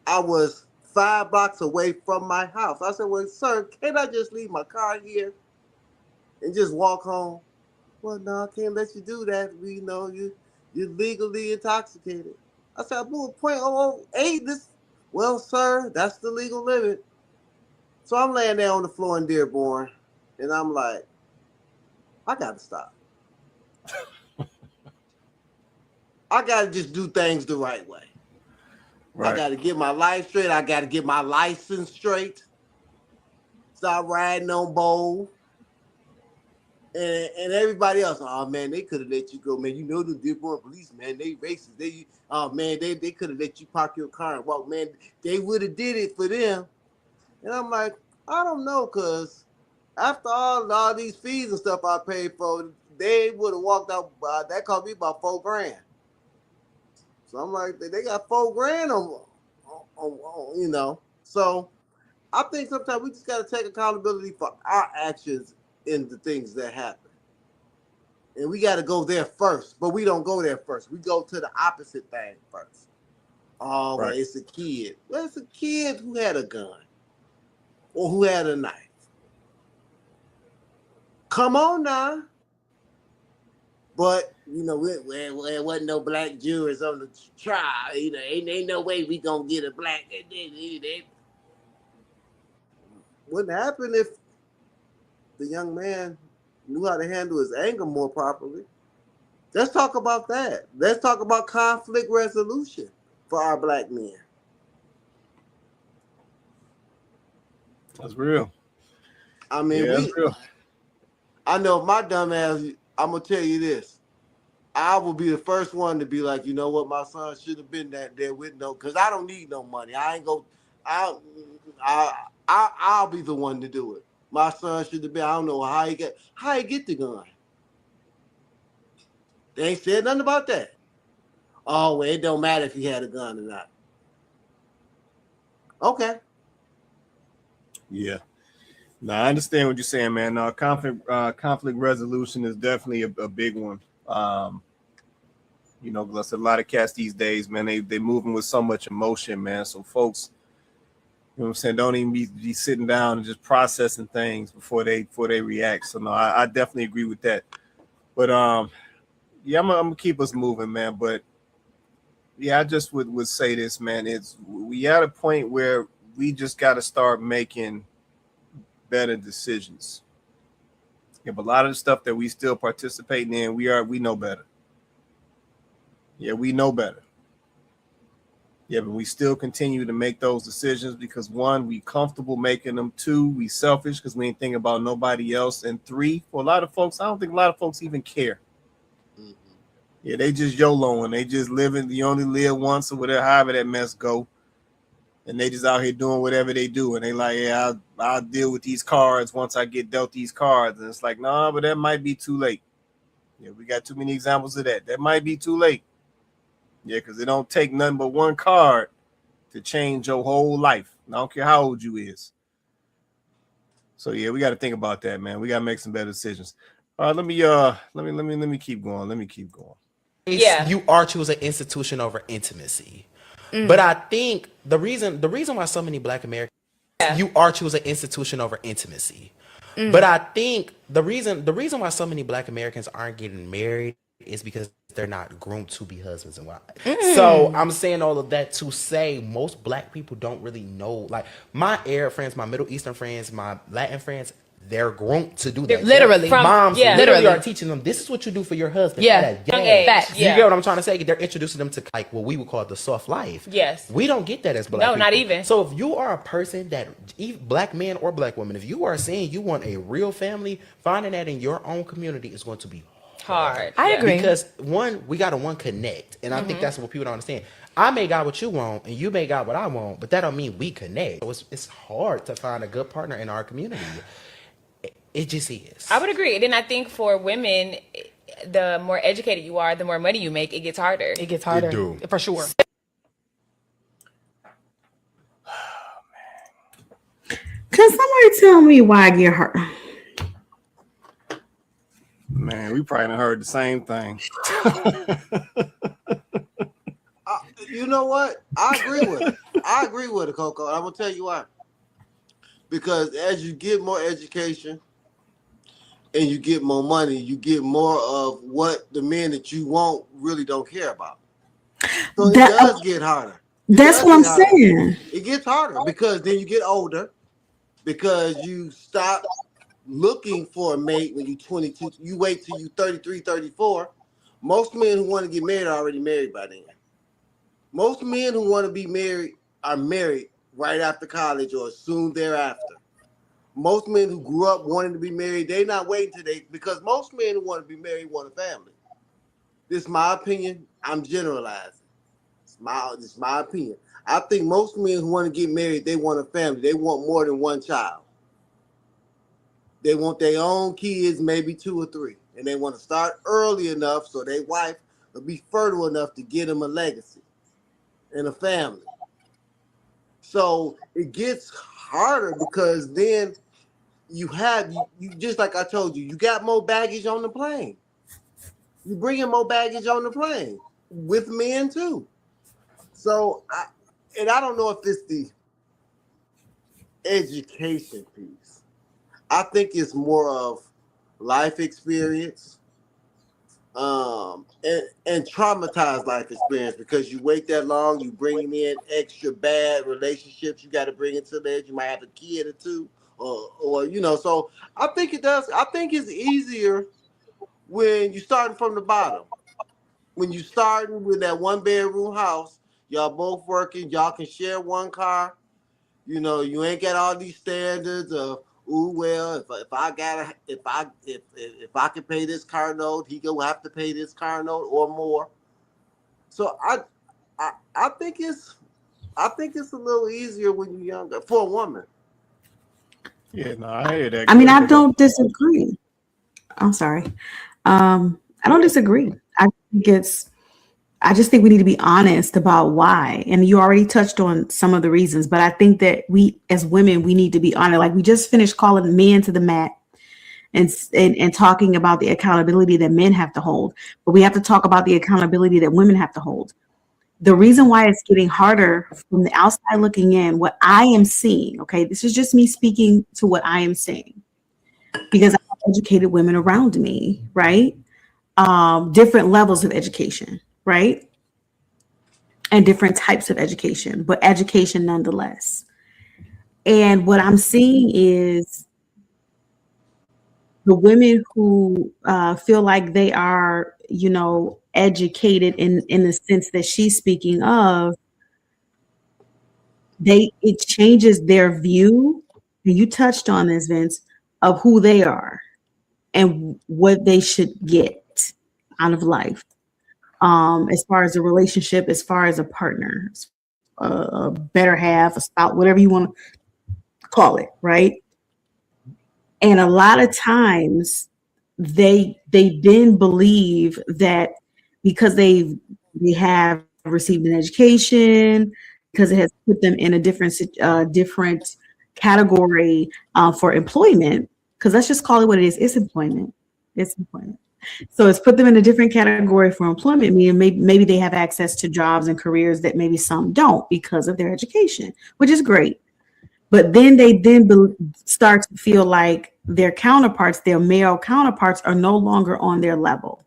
I was 5 blocks away from my house. I said, well, sir, can't I just leave my car here and just walk home? Well, no, I can't let you do that. We know you're legally intoxicated. I said, I blew a .008. Well, sir, that's the legal limit. So I'm laying there on the floor in Dearborn, and I'm like, I got to stop. I got to just do things the right way. Right. I got to get my life straight. I got to get my license straight. Stop riding on bold. And everybody else, oh, man, they could have let you go, man. The Dearborn police, man, they racist. They could have let you park your car and walk, man. They would have did it for them. And I'm like, I don't know, because after all these fees and stuff I paid for, they would have walked out. That cost me about $4,000. So I'm like, they got $4,000 on. So I think sometimes we just got to take accountability for our actions in the things that happen. And we got to go there first, but we don't go there first. We go to the opposite thing first. Oh, right. Well, it's a kid. Well, it's a kid who had a gun or who had a knife. Come on now. But, there wasn't no black jurors on the trial. Ain't no way we gonna get a black. Wouldn't happen if the young man knew how to handle his anger more properly. Let's talk about that. Let's talk about conflict resolution for our black men. That's real. I mean, that's real. I know my dumb ass, I'm going to tell you this. I will be the first one to be like, you know what, my son should have been there with because I don't need no money. I'll be the one to do it. My son should have been, I don't know how he get the gun. They ain't said nothing about that. Oh, well, it don't matter if he had a gun or not. Okay. Yeah. No, I understand what you're saying, man. Conflict resolution is definitely a big one. Because a lot of cats these days, man, they moving with so much emotion, man. So folks, what I'm saying, don't even be sitting down and just processing things before they react. So no, I definitely agree with that. But I'm gonna keep us moving, man. But yeah, I just would say this, man. We at a point where we just got to start making better decisions. Yeah, but a lot of the stuff that we still participating in, we know better. Yeah, we know better. Yeah, but we still continue to make those decisions because 1, we comfortable making them. 2, we selfish because we ain't thinking about nobody else. And 3, for a lot of folks, I don't think a lot of folks even care. Mm-hmm. Yeah, they just YOLOing. They just living. You only live once or whatever, however that mess go. And they just out here doing whatever they do. And they like, yeah, I'll deal with these cards once I get dealt these cards. And it's like, nah, but that might be too late. Yeah, we got too many examples of that. That might be too late. Yeah, because it don't take nothing but one card to change your whole life. I don't care how old you is. So yeah, we got to think about that, man. We got to make some better decisions. All right, let me keep going. Let me keep going. Yeah, you are choosing institution over intimacy. But I think the reason why so many Black Americans, you are choosing institution over intimacy. But I think the reason why so many Black Americans aren't getting married is because they're not groomed to be husbands and wives. So I'm saying all of that to say most Black people don't really know. Like my Arab friends, my Middle Eastern friends, my Latin friends, they're groomed to do that. Literally. Moms literally are teaching them, this is what you do for your husband. Yeah. Young age. Facts. You get what I'm trying to say? They're introducing them to like what we would call the soft life. Yes. We don't get that as Black people. No, not even. So if you are a person that, Black man or Black woman, if you are saying you want a real family, finding that in your own community is going to be hard. I agree. Because we got to connect. And I think that's what people don't understand. I may got what you want and you may got what I want, but that don't mean we connect. So it's hard to find a good partner in our community. It just is. I would agree. And then I think for women, the more educated you are, the more money you make, it gets harder. It gets harder. It do. For sure. Can somebody tell me why I get hurt? Man, we probably done heard the same thing. You know what? I agree with it. I agree with it, Coco. I will tell you why. Because as you get more education and you get more money, you get more of what the men that you want really don't care about. So it does get harder. That's what I'm saying. It gets harder because then you get older, because you stop looking for a mate when you're 22. You wait till you're 33, 34. Most men who want to get married are already married by then. Most men who want to be married are married right after college or soon thereafter. Most men who grew up wanting to be married, they're not waiting till because most men who want to be married want a family. This is my opinion. I'm generalizing. It's my opinion. I think most men who want to get married, they want a family. They want more than one child. They want their own kids, maybe 2 or 3. And they want to start early enough so their wife will be fertile enough to get them a legacy and a family. So it gets harder because then you just like I told you, you got more baggage on the plane. You bringing more baggage on the plane with men too. So I don't know if it's the education piece. I think it's more of life experience, and traumatized life experience, because you wait that long, you bring in extra bad relationships. You got to bring into that. You might have a kid or 2, or So I think it does. I think it's easier when you're starting from the bottom. When you starting with that 1-bedroom house, y'all both working, y'all can share one car. You ain't got all these standards of, if I can pay this car note, he gonna have to pay this car note or more. So I think it's a little easier when you're younger for a woman. Yeah, no, I hear that. I mean, I don't disagree. I'm sorry. I don't disagree. I just think we need to be honest about why. And you already touched on some of the reasons, but I think that we, as women, we need to be honest. Like we just finished calling men to the mat and talking about the accountability that men have to hold, but we have to talk about the accountability that women have to hold. The reason why it's getting harder from the outside looking in, what I am seeing, okay, this is just me speaking to what I am seeing, because I have educated women around me, right? Different levels of education, right? And different types of education, but education nonetheless. And what I'm seeing is the women who feel like they are, educated in the sense that she's speaking of, it changes their view, and you touched on this, Vince, of who they are and what they should get out of life. As far as a relationship, as far as a partner, a better half, a spouse, whatever you want to call it, right? And a lot of times they then believe that because they have received an education, because it has put them in a different category for employment, because let's just call it what it is. It's employment. It's employment. So it's put them in a different category for employment, meaning maybe they have access to jobs and careers that maybe some don't because of their education, which is great. But then they start to feel like their counterparts, their male counterparts, are no longer on their level.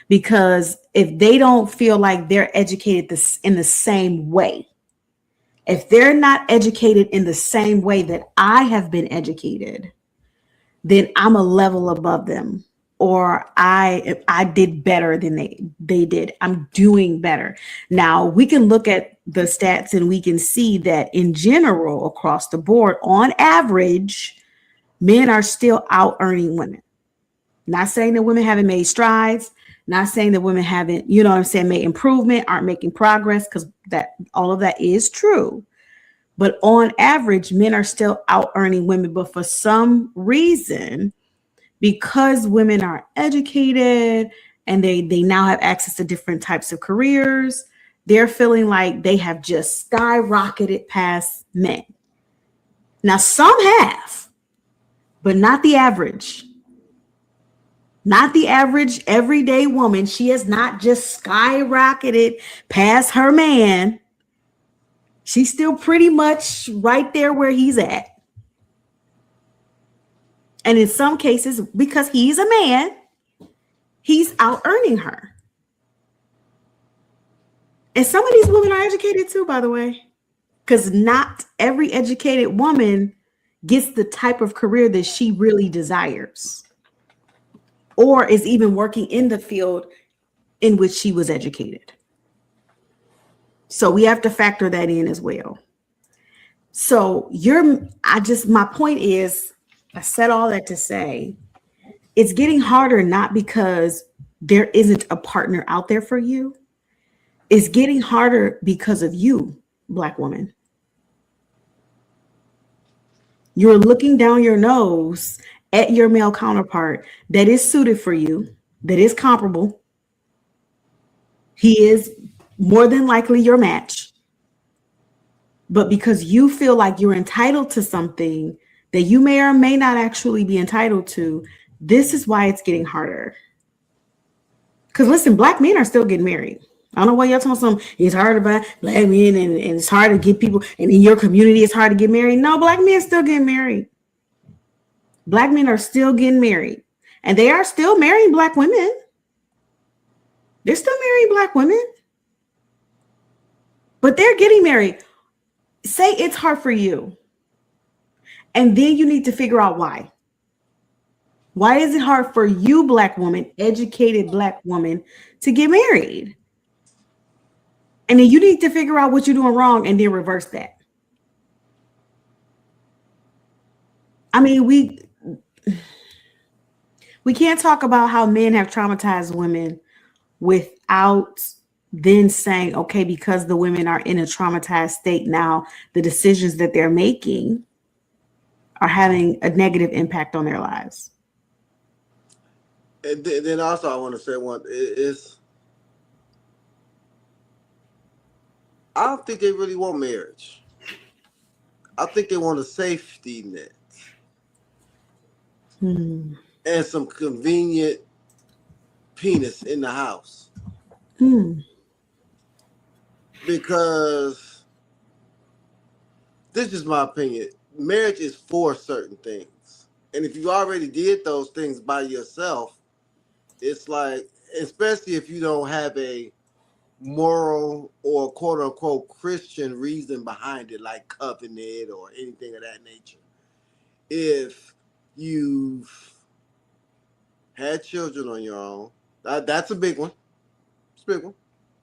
Because if they don't feel like they're educated in the same way, if they're not educated in the same way that I have been educated, then I'm a level above them, or I did better than they did. I'm doing better. Now we can look at the stats and we can see that in general, across the board, on average, men are still out earning women. Not saying that women haven't made strides, not saying that women haven't, you know what I'm saying, made improvement, aren't making progress, because that all of that is true. But on average, men are still out earning women. But for some reason, because women are educated and they now have access to different types of careers, they're feeling like they have just skyrocketed past men. Now, some have, but not the average. Not the average everyday woman. She has not just skyrocketed past her man. She's still pretty much right there where he's at. And in some cases, because he's a man, he's out earning her. And some of these women are educated too, by the way, because not every educated woman gets the type of career that she really desires, or is even working in the field in which she was educated. So we have to factor that in as well. So my point is, I said all that to say, it's getting harder, not because there isn't a partner out there for you. It's getting harder because of you, Black woman. You're looking down your nose at your male counterpart that is suited for you, that is comparable. He is more than likely your match. But because you feel like you're entitled to something that you may or may not actually be entitled to, this is why it's getting harder. Because listen, Black men are still getting married. I don't know why y'all talking something. It's hard to buy Black men and it's hard to get people. And in your community, it's hard to get married. No, Black men still getting married. Black men are still getting married. And they are still marrying Black women. They're still marrying Black women. But they're getting married. Say it's hard for you. And then you need to figure out why. Why is it hard for you, Black woman, educated Black woman, to get married? And then you need to figure out what you're doing wrong and then reverse that. I mean, we can't talk about how men have traumatized women without then saying, okay, because the women are in a traumatized state now, the decisions that they're making are having a negative impact on their lives. And then also I want to say one is, I don't think they really want marriage. I think they want a safety net and some convenient penis in the house. Because this is my opinion. Marriage is for certain things. And if you already did those things by yourself, it's like, especially if you don't have a moral or quote unquote Christian reason behind it, like covenant or anything of that nature. If you've had children on your own, that's a big one. It's a big one.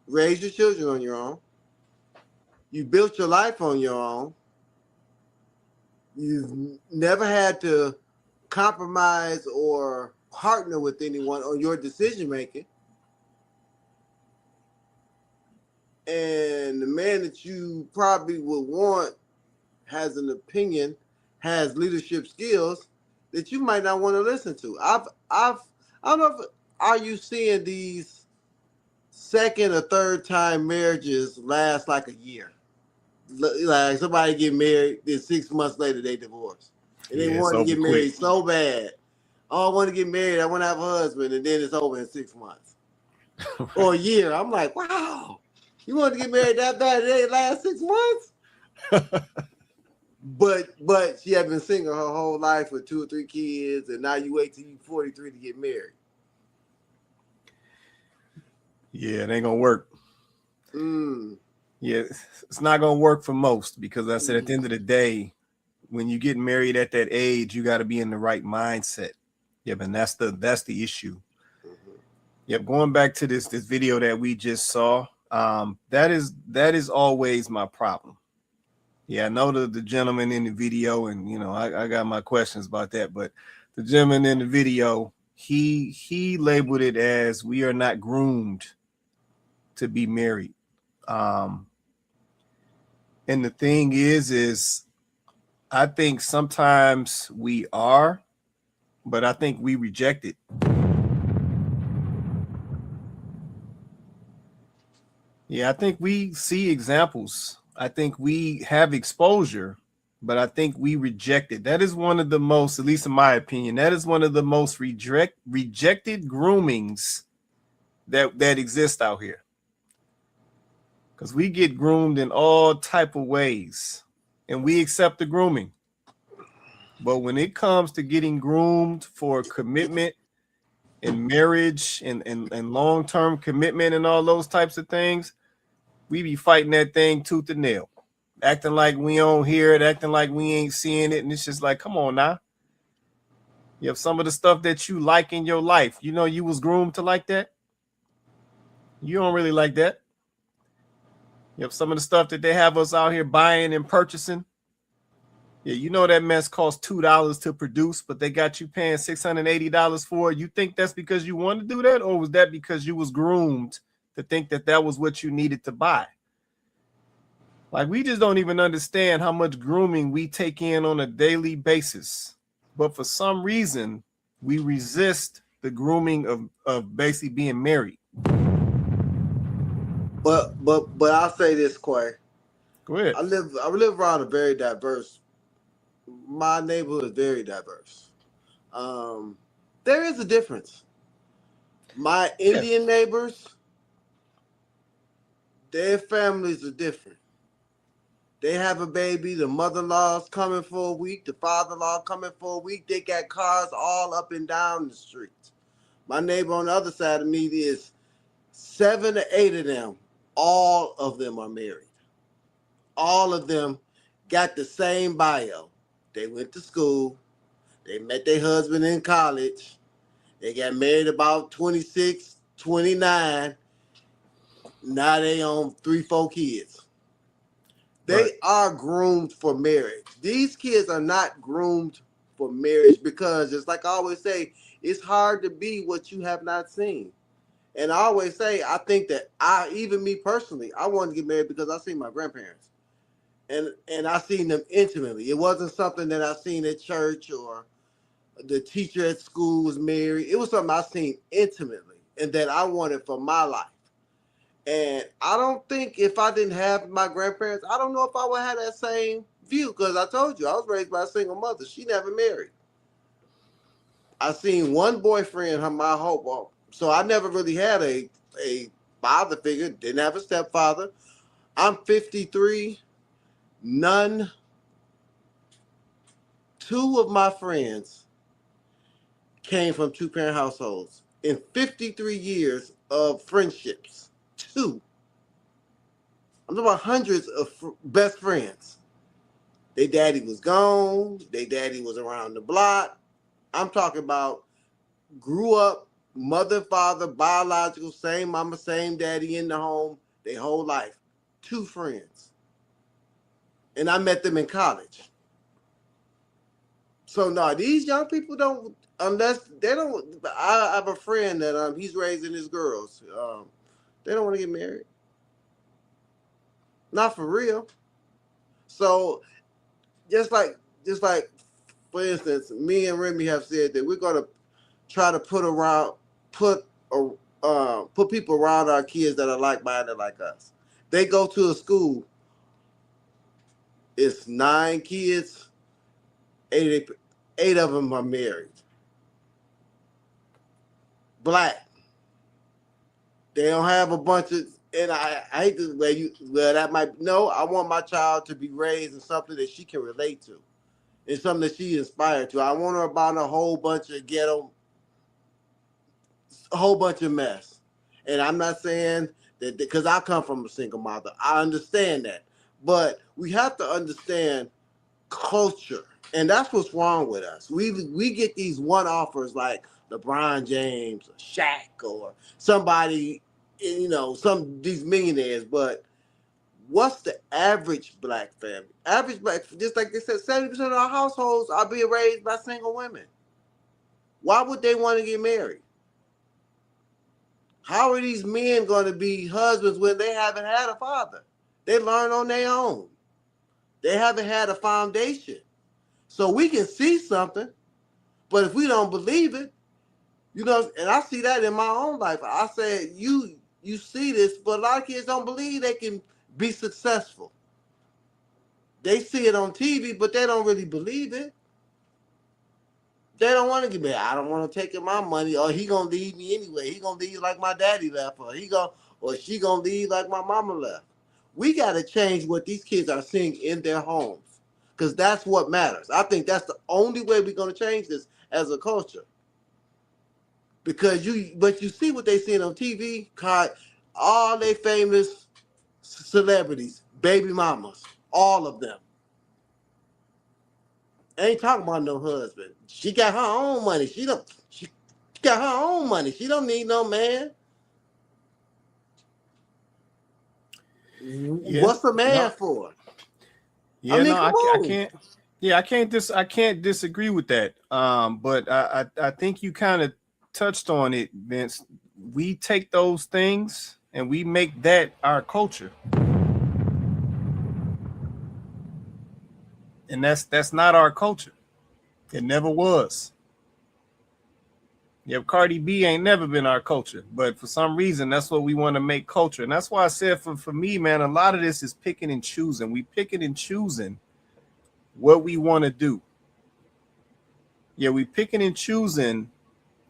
Raise your children on your own. You built your life on your own. You've never had to compromise or partner with anyone on your decision making. And the man that you probably would want has an opinion, has leadership skills that you might not want to listen to. I don't know if, are you seeing these second or third time marriages last like a year? Like somebody get married, then 6 months later they divorce. And they Yeah, it's want to over get quick. married so bad. Oh, I want to get married. I want to have a husband. And then it's over in 6 months. Right. Or a year. I'm like, wow. You want to get married that bad? It ain't last 6 months? But she had been single her whole life with 2 or 3 kids. And now you wait till you're 43 to get married. Yeah, it ain't gonna work. Mm. Yeah, it's not gonna work for most because I said at the end of the day, when you get married at that age, you got to be in the right mindset. Yep, and that's the issue. Mm-hmm. Yep, going back to this video that we just saw, that is always my problem. Yeah, I know the gentleman in the video, and I got my questions about that, but the gentleman in the video, he labeled it as we are not groomed to be married. And the thing is I think sometimes we are, but I think we reject it. Yeah, I think we see examples. I think we have exposure, but I think we reject it. That is one of the most, at least in my opinion, that is one of the most rejected groomings that exist out here. Because we get groomed in all type of ways, and we accept the grooming. But when it comes to getting groomed for commitment and marriage and long-term commitment and all those types of things, we be fighting that thing tooth and nail, acting like we don't hear it, acting like we ain't seeing it. And it's just like, come on now. You have some of the stuff that you like in your life. You was groomed to like that. You don't really like that. You have some of the stuff that they have us out here buying and purchasing. Yeah, that mess costs $2 to produce, but they got you paying $680 for it. You think that's because you want to do that, or was that because you was groomed to think that was what you needed to buy? Like, we just don't even understand how much grooming we take in on a daily basis. But for some reason, we resist the grooming of basically being married. But I'll say this, Quay. Go ahead. I live around a very diverse. My neighborhood is very diverse. There is a difference. My Indian neighbors, their families are different. They have a baby. The mother-in-law's coming for a week. The father-in-law coming for a week. They got cars all up and down the street. My neighbor on the other side of me is 7 or 8 of them. All of them are married. All of them got the same bio. They went to school. They met their husband in college. They got married about 26, 29. Now they own 3, 4 kids. They are groomed for marriage. These kids are not groomed for marriage because, just like I always say, it's hard to be what you have not seen. And I always say, I think that even me personally, I wanted to get married because I seen my grandparents. And I seen them intimately. It wasn't something that I seen at church or the teacher at school was married. It was something I seen intimately and that I wanted for my life. And I don't think if I didn't have my grandparents, I don't know if I would have that same view because I told you I was raised by a single mother. She never married. I seen one boyfriend my whole life. So I never really had a father figure, didn't have a stepfather. I'm 53. Two of my friends came from 2-parent households in 53 years of friendships. 2. I'm talking about hundreds of best friends. Their daddy was gone. Their daddy was around the block. I'm talking about grew up, mother, father, biological, same mama, same daddy in the home, their whole life. 2 friends. and I met them in college. So no, these young people don't, unless they don't. I have a friend that he's raising his girls. They don't want to get married, not for real. So just like for instance, me and Remy have said that we're gonna try to put people around our kids that are like-minded like us. They go to a school. It's 9 kids. 8 of them are married. Black. They don't have a bunch of, and I hate to that might, no, I want my child to be raised in something that she can relate to. It's something that she inspired to. I want her about a whole bunch of ghetto, a whole bunch of mess. And I'm not saying that because I come from a single mother. I understand that. But we have to understand culture. And that's what's wrong with us. We get these one-offers like LeBron James or Shaq or somebody, these millionaires. But what's the average black family? Average black, just like they said, 70% of our households are being raised by single women. Why would they want to get married? How are these men going to be husbands when they haven't had a father? They learn on their own. They haven't had a foundation. So we can see something, but if we don't believe it, and I see that in my own life. I said, you see this, but a lot of kids don't believe they can be successful. They see it on TV, but they don't really believe it. They don't want to get married. I don't want to take my money, or he gonna leave me anyway. He gonna leave like my daddy left, or she gonna leave like my mama left. We gotta change what these kids are seeing in their homes, because that's what matters. I think that's the only way we're gonna change this as a culture. Because you see what they seeing on TV, all they famous celebrities, baby mamas, all of them. Ain't talking about no husband. She got her own money. She got her own money. She don't need no man. Yeah. What's a man for? Yeah, I mean, I can't. Yeah, I can't disagree with that. But I think you kind of touched on it, Vince. We take those things and we make that our culture. And that's not our culture. It never was. Yeah, Cardi B ain't never been our culture, but for some reason that's what we want to make culture. And that's why I said for me, man, a lot of this is picking and choosing. We picking and choosing what we want to do. Yeah, we picking and choosing,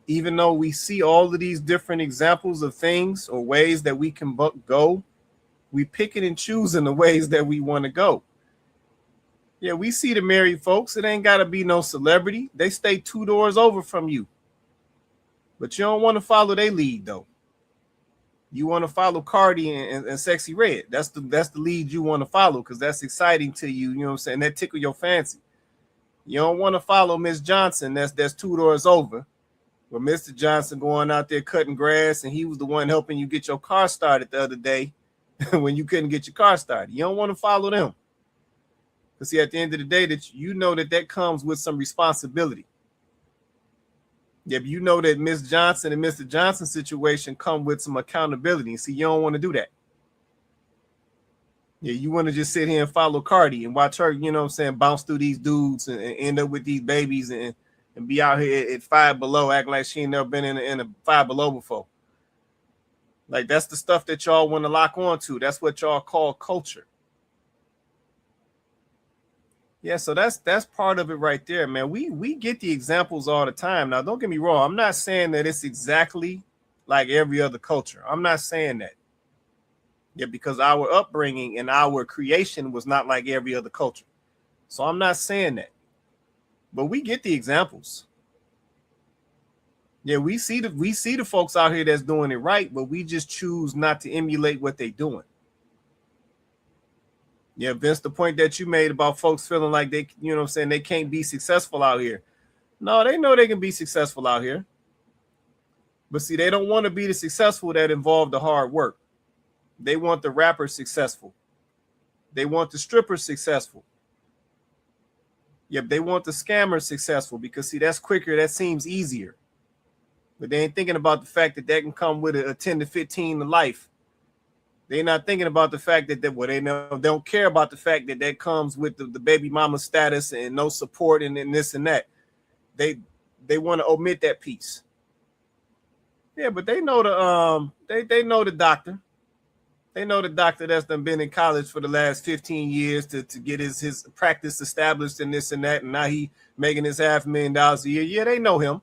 even though we see all of these different examples of things or ways that we can go, we picking and choosing the ways that we want to go. Yeah, we see the married folks. It ain't got to be no celebrity. They stay 2 doors over from you. But you don't want to follow their lead, though. You want to follow Cardi and Sexy Red. That's the lead you want to follow because that's exciting to you. You know what I'm saying? That tickle your fancy. You don't want to follow Miss Johnson. That's 2 doors over. Where Mr. Johnson going out there cutting grass, and he was the one helping you get your car started the other day when you couldn't get your car started. You don't want to follow them. Because see, at the end of the day, that comes with some responsibility. Yeah, but you know that Miss Johnson and Mr. Johnson situation come with some accountability. See, you don't want to do that. Yeah, you want to just sit here and follow Cardi and watch her, you know what I'm saying, bounce through these dudes and end up with these babies and be out here at Five Below acting like she ain't never been in a Five Below before. Like, that's the stuff that y'all want to lock on to. That's what y'all call culture. Yeah, so that's part of it right there, man. We get the examples all the time. Now, don't get me wrong. I'm not saying that it's exactly like every other culture. I'm not saying that. Yeah, because our upbringing and our creation was not like every other culture. So I'm not saying that. But we get the examples. Yeah, we see the folks out here that's doing it right, but we just choose not to emulate what they're doing. Yeah, Vince, the point that you made about folks feeling like they, you know what I'm saying, they can't be successful out here. No, they know they can be successful out here. But see, they don't want to be the successful that involve the hard work. They want the rapper successful. They want the stripper successful. Yep, they want the scammer successful because, see, that's quicker. That seems easier. But they ain't thinking about the fact that that can come with a 10 to 15 to life. They're not thinking about the fact that they don't care about the fact that that comes with the baby mama status and no support and this and that. They want to omit that piece. Yeah, but they know they know the doctor. They know the doctor that's done been in college for the last 15 years to get his practice established and this and that, and now he making his $500,000 a year. Yeah, they know him,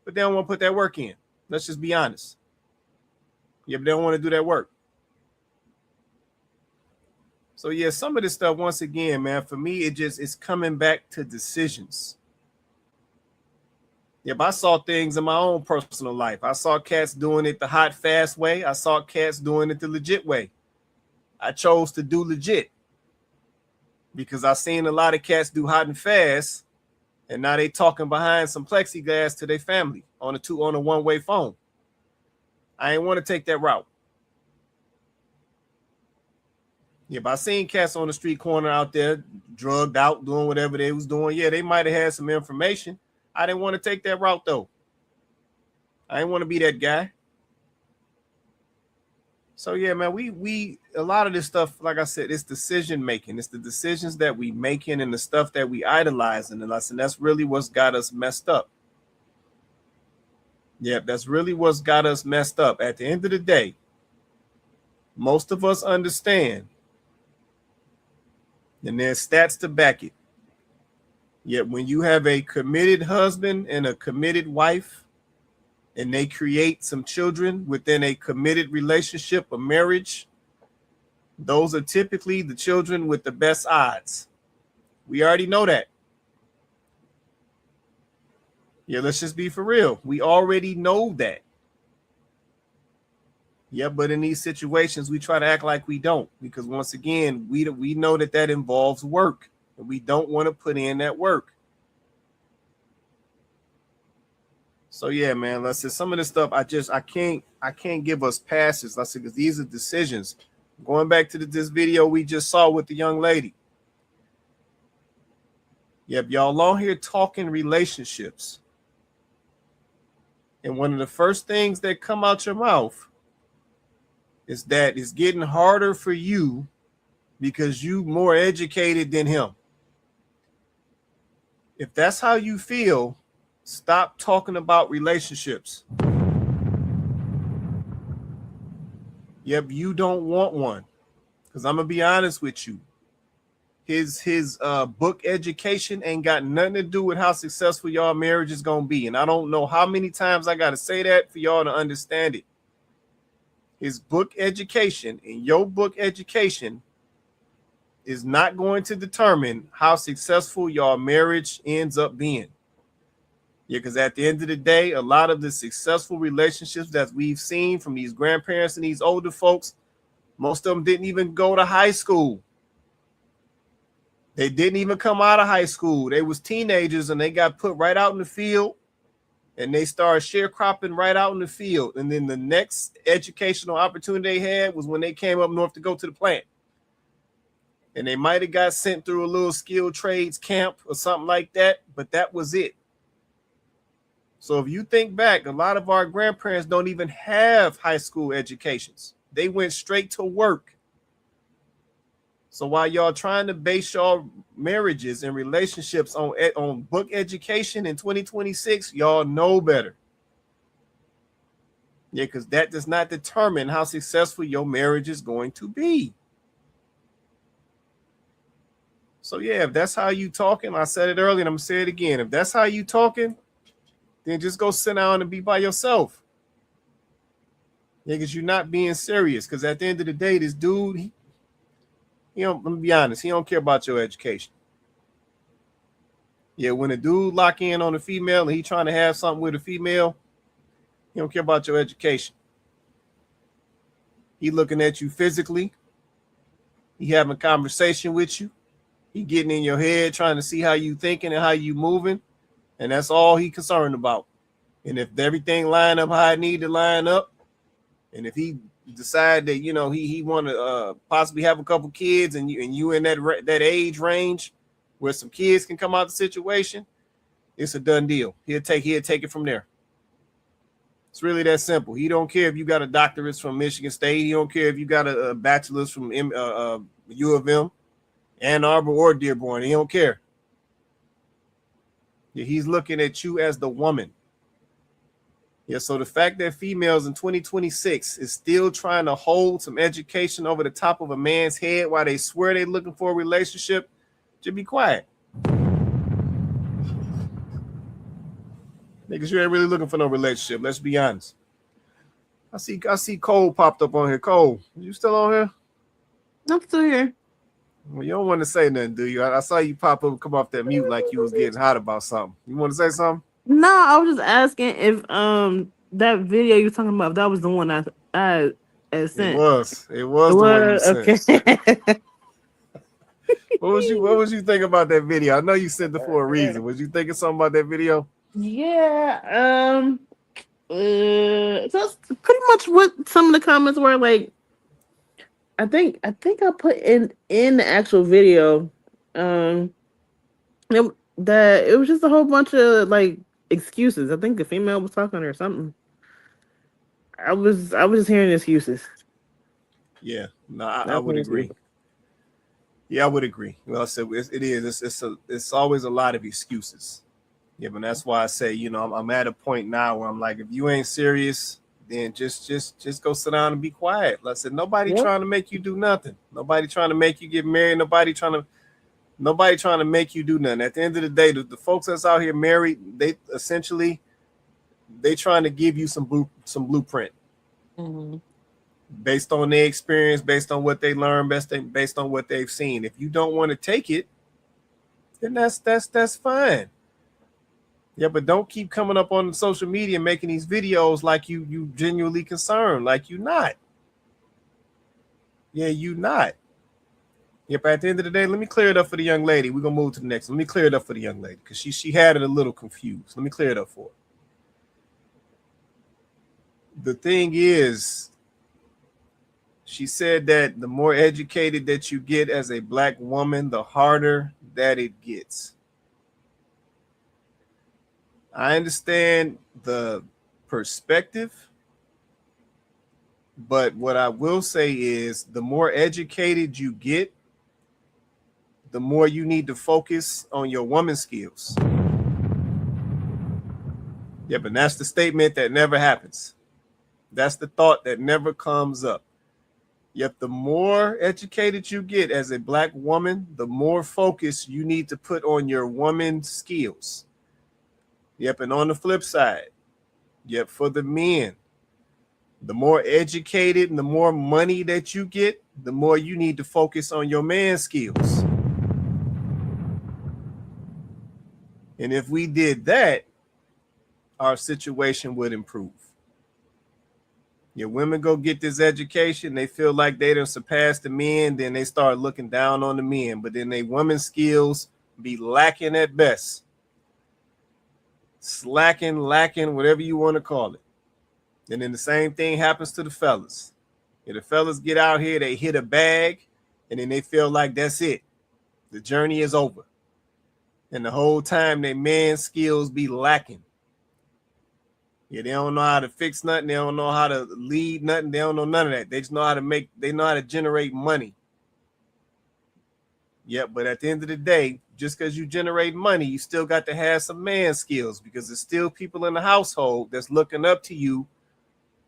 but they don't want to put that work in. Let's just be honest. Yeah, but they don't want to do that work. So yeah, some of this stuff, once again, man, for me, it's coming back to decisions. Yep, I saw things in my own personal life. I saw cats doing it the hot, fast way. I saw cats doing it the legit way. I chose to do legit because I seen a lot of cats do hot and fast, and now they talking behind some plexiglass to their family on a one-way phone. I ain't want to take that route. Yeah, but I seen cats on the street corner out there, drugged out, doing whatever they was doing. Yeah, they might have had some information. I didn't want to take that route, though. I didn't want to be that guy. So, yeah, man, we a lot of this stuff, like I said, it's decision making. It's the decisions that we making and the stuff that we idolizing. And that's really what's got us messed up. Yeah, that's really what's got us messed up. At the end of the day, most of us understand. And there's stats to back it. Yet when you have a committed husband and a committed wife, and they create some children within a committed relationship or marriage, those are typically the children with the best odds. We already know that. Yeah, let's just be for real. We already know that. Yeah, but in these situations, we try to act like we don't, because once again, we know that involves work, and we don't want to put in that work. So yeah, man, let's say some of this stuff I can't give us passes. Let's say because these are decisions. Going back to this video we just saw with the young lady. Yep, y'all on here talking relationships, and one of the first things that come out your mouth is that it's getting harder for you because you more educated than him. If that's how you feel, stop talking about relationships. Yep, you don't want one. Because I'm going to be honest with you. His book education ain't got nothing to do with how successful y'all marriage is going to be. And I don't know how many times I got to say that for y'all to understand it. His book education and your book education is not going to determine how successful your marriage ends up being. Yeah, because at the end of the day, a lot of the successful relationships that we've seen from these grandparents and these older folks, most of them didn't even go to high school. They didn't even come out of high school. They was teenagers and they got put right out in the field. And they started sharecropping right out in the field. And then the next educational opportunity they had was when they came up north to go to the plant. And they might have got sent through a little skilled trades camp or something like that, but that was it. So if you think back, a lot of our grandparents don't even have high school educations. They went straight to work. So while y'all trying to base y'all marriages and relationships on book education in 2026, y'all know better. Yeah, because that does not determine how successful your marriage is going to be. So yeah, if that's how you talking, I said it earlier and I'm gonna say it again. If that's how you talking, then just go sit down and be by yourself. Yeah, because you're not being serious. Because at the end of the day, this dude, he don't, let me be honest, he don't care about your education. Yeah, when a dude lock in on a female and he trying to have something with a female, he don't care about your education. He looking at you physically. He having a conversation with you. He getting in your head, trying to see how you thinking and how you moving. And that's all he concerned about. And if everything line up how it need to line up, and if he decide that he want to possibly have a couple kids, and you in that age range where some kids can come out the situation, it's a done deal. He'll take it from there. It's really that simple. He don't care if you got a doctorate from Michigan State. He don't care if you got a bachelor's from U of M, Ann Arbor, or Dearborn. He don't care. Yeah, he's looking at you as the woman. Yeah, so the fact that females in 2026 is still trying to hold some education over the top of a man's head while they swear they're looking for a relationship, just be quiet. Niggas, you ain't really looking for no relationship. Let's be honest. I see Cole popped up on here. Cole, you still on here? I'm still here. Well, you don't want to say nothing, do you? I saw you pop up and come off that mute like you was getting hot about something. You want to say something? No, I was just asking if that video you were talking about, that was the one I had sent. It was the one you sent. Okay. What was you thinking about that video? I know you sent it for a reason. Was you thinking something about that video? Yeah. That's pretty much what some of the comments were like. I think I put in the actual video. It was just a whole bunch of like excuses. I think the female was talking or something. I was just hearing excuses. Yeah, no, I would agree. Yeah, I would agree. Well, I said it's always a lot of excuses. Yeah, but that's why I say, I'm at a point now where I'm like, if you ain't serious, then just go sit down and be quiet. Like I said, nobody trying to make you do nothing. Nobody trying to make you get married. Nobody trying to make you do nothing. At the end of the day, the folks that's out here married, they trying to give you some blueprint. Mm-hmm. Based on their experience, based on what they learned, based on what they've seen. If you don't want to take it, then that's fine. Yeah, but don't keep coming up on social media making these videos like you genuinely concerned, like you not. Yeah, you not. Yep, at the end of the day, let me clear it up for the young lady. We're gonna move to the next one. Let me clear it up for the young lady because she had it a little confused. Let me clear it up for her. The thing is, she said that the more educated that you get as a black woman, the harder that it gets. I understand the perspective, but what I will say is the more educated you get, the more you need to focus on your woman skills. Yeah, but that's the statement that never happens. That's the thought that never comes up. Yet the more educated you get as a black woman, the more focus you need to put on your woman skills. Yep, and on the flip side, yep, for the men, the more educated and the more money that you get, the more you need to focus on your man skills. And if we did that, our situation would improve. Yeah, women go get this education, they feel like they done surpassed the men, then they start looking down on the men, but then they women's skills be lacking at best. Slacking, lacking, whatever you want to call it. And then the same thing happens to the fellas. Yeah, the fellas get out here, they hit a bag, and then they feel like that's it. The journey is over. And the whole time their man skills be lacking. Yeah, they don't know how to fix nothing. They don't know how to lead nothing. They don't know none of that. They just know how to generate money. Yeah, but at the end of the day, just because you generate money, you still got to have some man skills because there's still people in the household that's looking up to you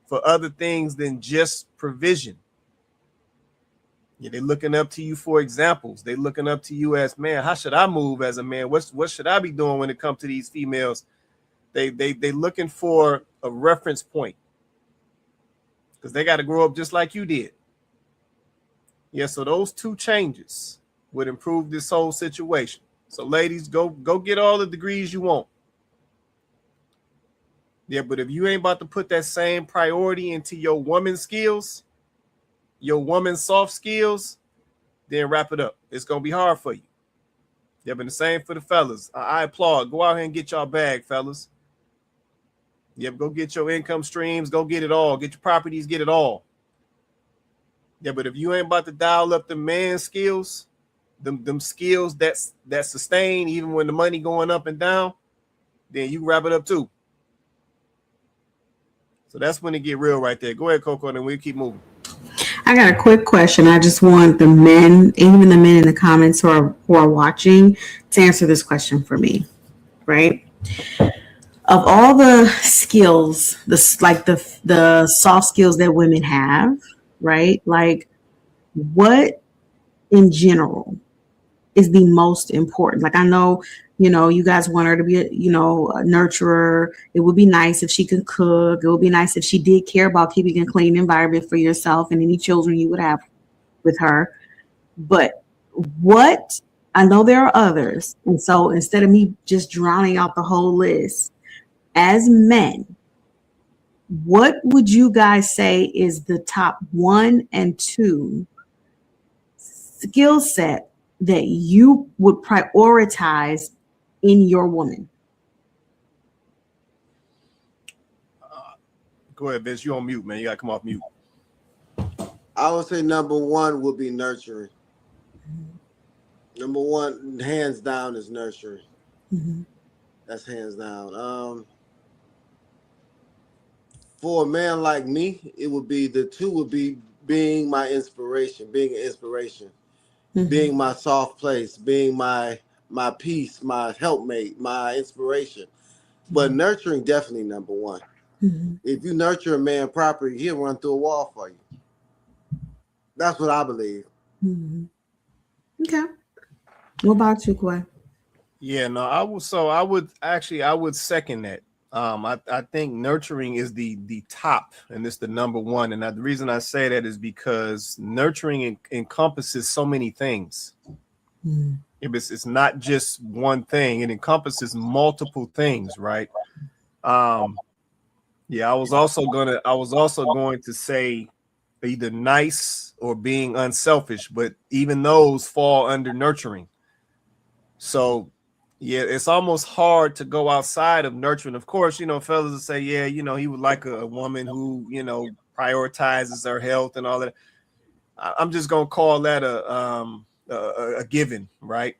for other things than just provision. Yeah, they're looking up to you for examples. They're looking up to you as, man, how should I move as a man? What should I be doing when it comes to these females? They looking for a reference point because they got to grow up just like you did. Yeah, so those two changes would improve this whole situation. So ladies, go get all the degrees you want. Yeah, but if you ain't about to put that same priority into your woman skills, your woman soft skills, then wrap it up. It's going to be hard for you. Yeah, but the same for the fellas. I applaud. Go out here and get y'all bag, fellas. Yep, go get your income streams. Go get it all. Get your properties. Get it all. Yeah, but if you ain't about to dial up the man skills, them skills that sustain even when the money going up and down, then you wrap it up too. So that's when it get real right there. Go ahead, Coco, and we'll keep moving. I got a quick question. I just want the men, even the men in the comments who are watching, to answer this question for me. Right? Of all the skills, the soft skills that women have, right? Like, what in general is the most important? Like, I know, you guys want her to be a nurturer. It would be nice if she could cook. It would be nice if she did care about keeping a clean environment for yourself and any children you would have with her. But what, I know there are others. And so instead of me just drowning out the whole list, as men, what would you guys say is the top 1 and 2 skill set that you would prioritize in your woman? Go ahead, Vince. You on mute, man. You gotta come off mute. I would say number 1 would be nurturing. Number 1, hands down, is nurturing. Mm-hmm. That's hands down. For a man like me, it would be the 2 would be being my inspiration, being an inspiration, Mm-hmm. being my soft place, being my peace, my helpmate, my inspiration. But nurturing definitely number 1. Mm-hmm. If you nurture a man properly, he'll run through a wall for you. That's what I believe. Mm-hmm. Okay. What about you, Kwai? Yeah, no, I would second that. I think nurturing is the top, and it's the number 1. And the reason I say that is because nurturing encompasses so many things. Mm. It's not just one thing; it encompasses multiple things, right? Yeah, I was also going to say either nice or being unselfish, but even those fall under nurturing. So yeah, it's almost hard to go outside of nurturing. Of course, fellas will say, yeah, he would like a woman who, prioritizes her health and all that. I'm just gonna call that a given, right?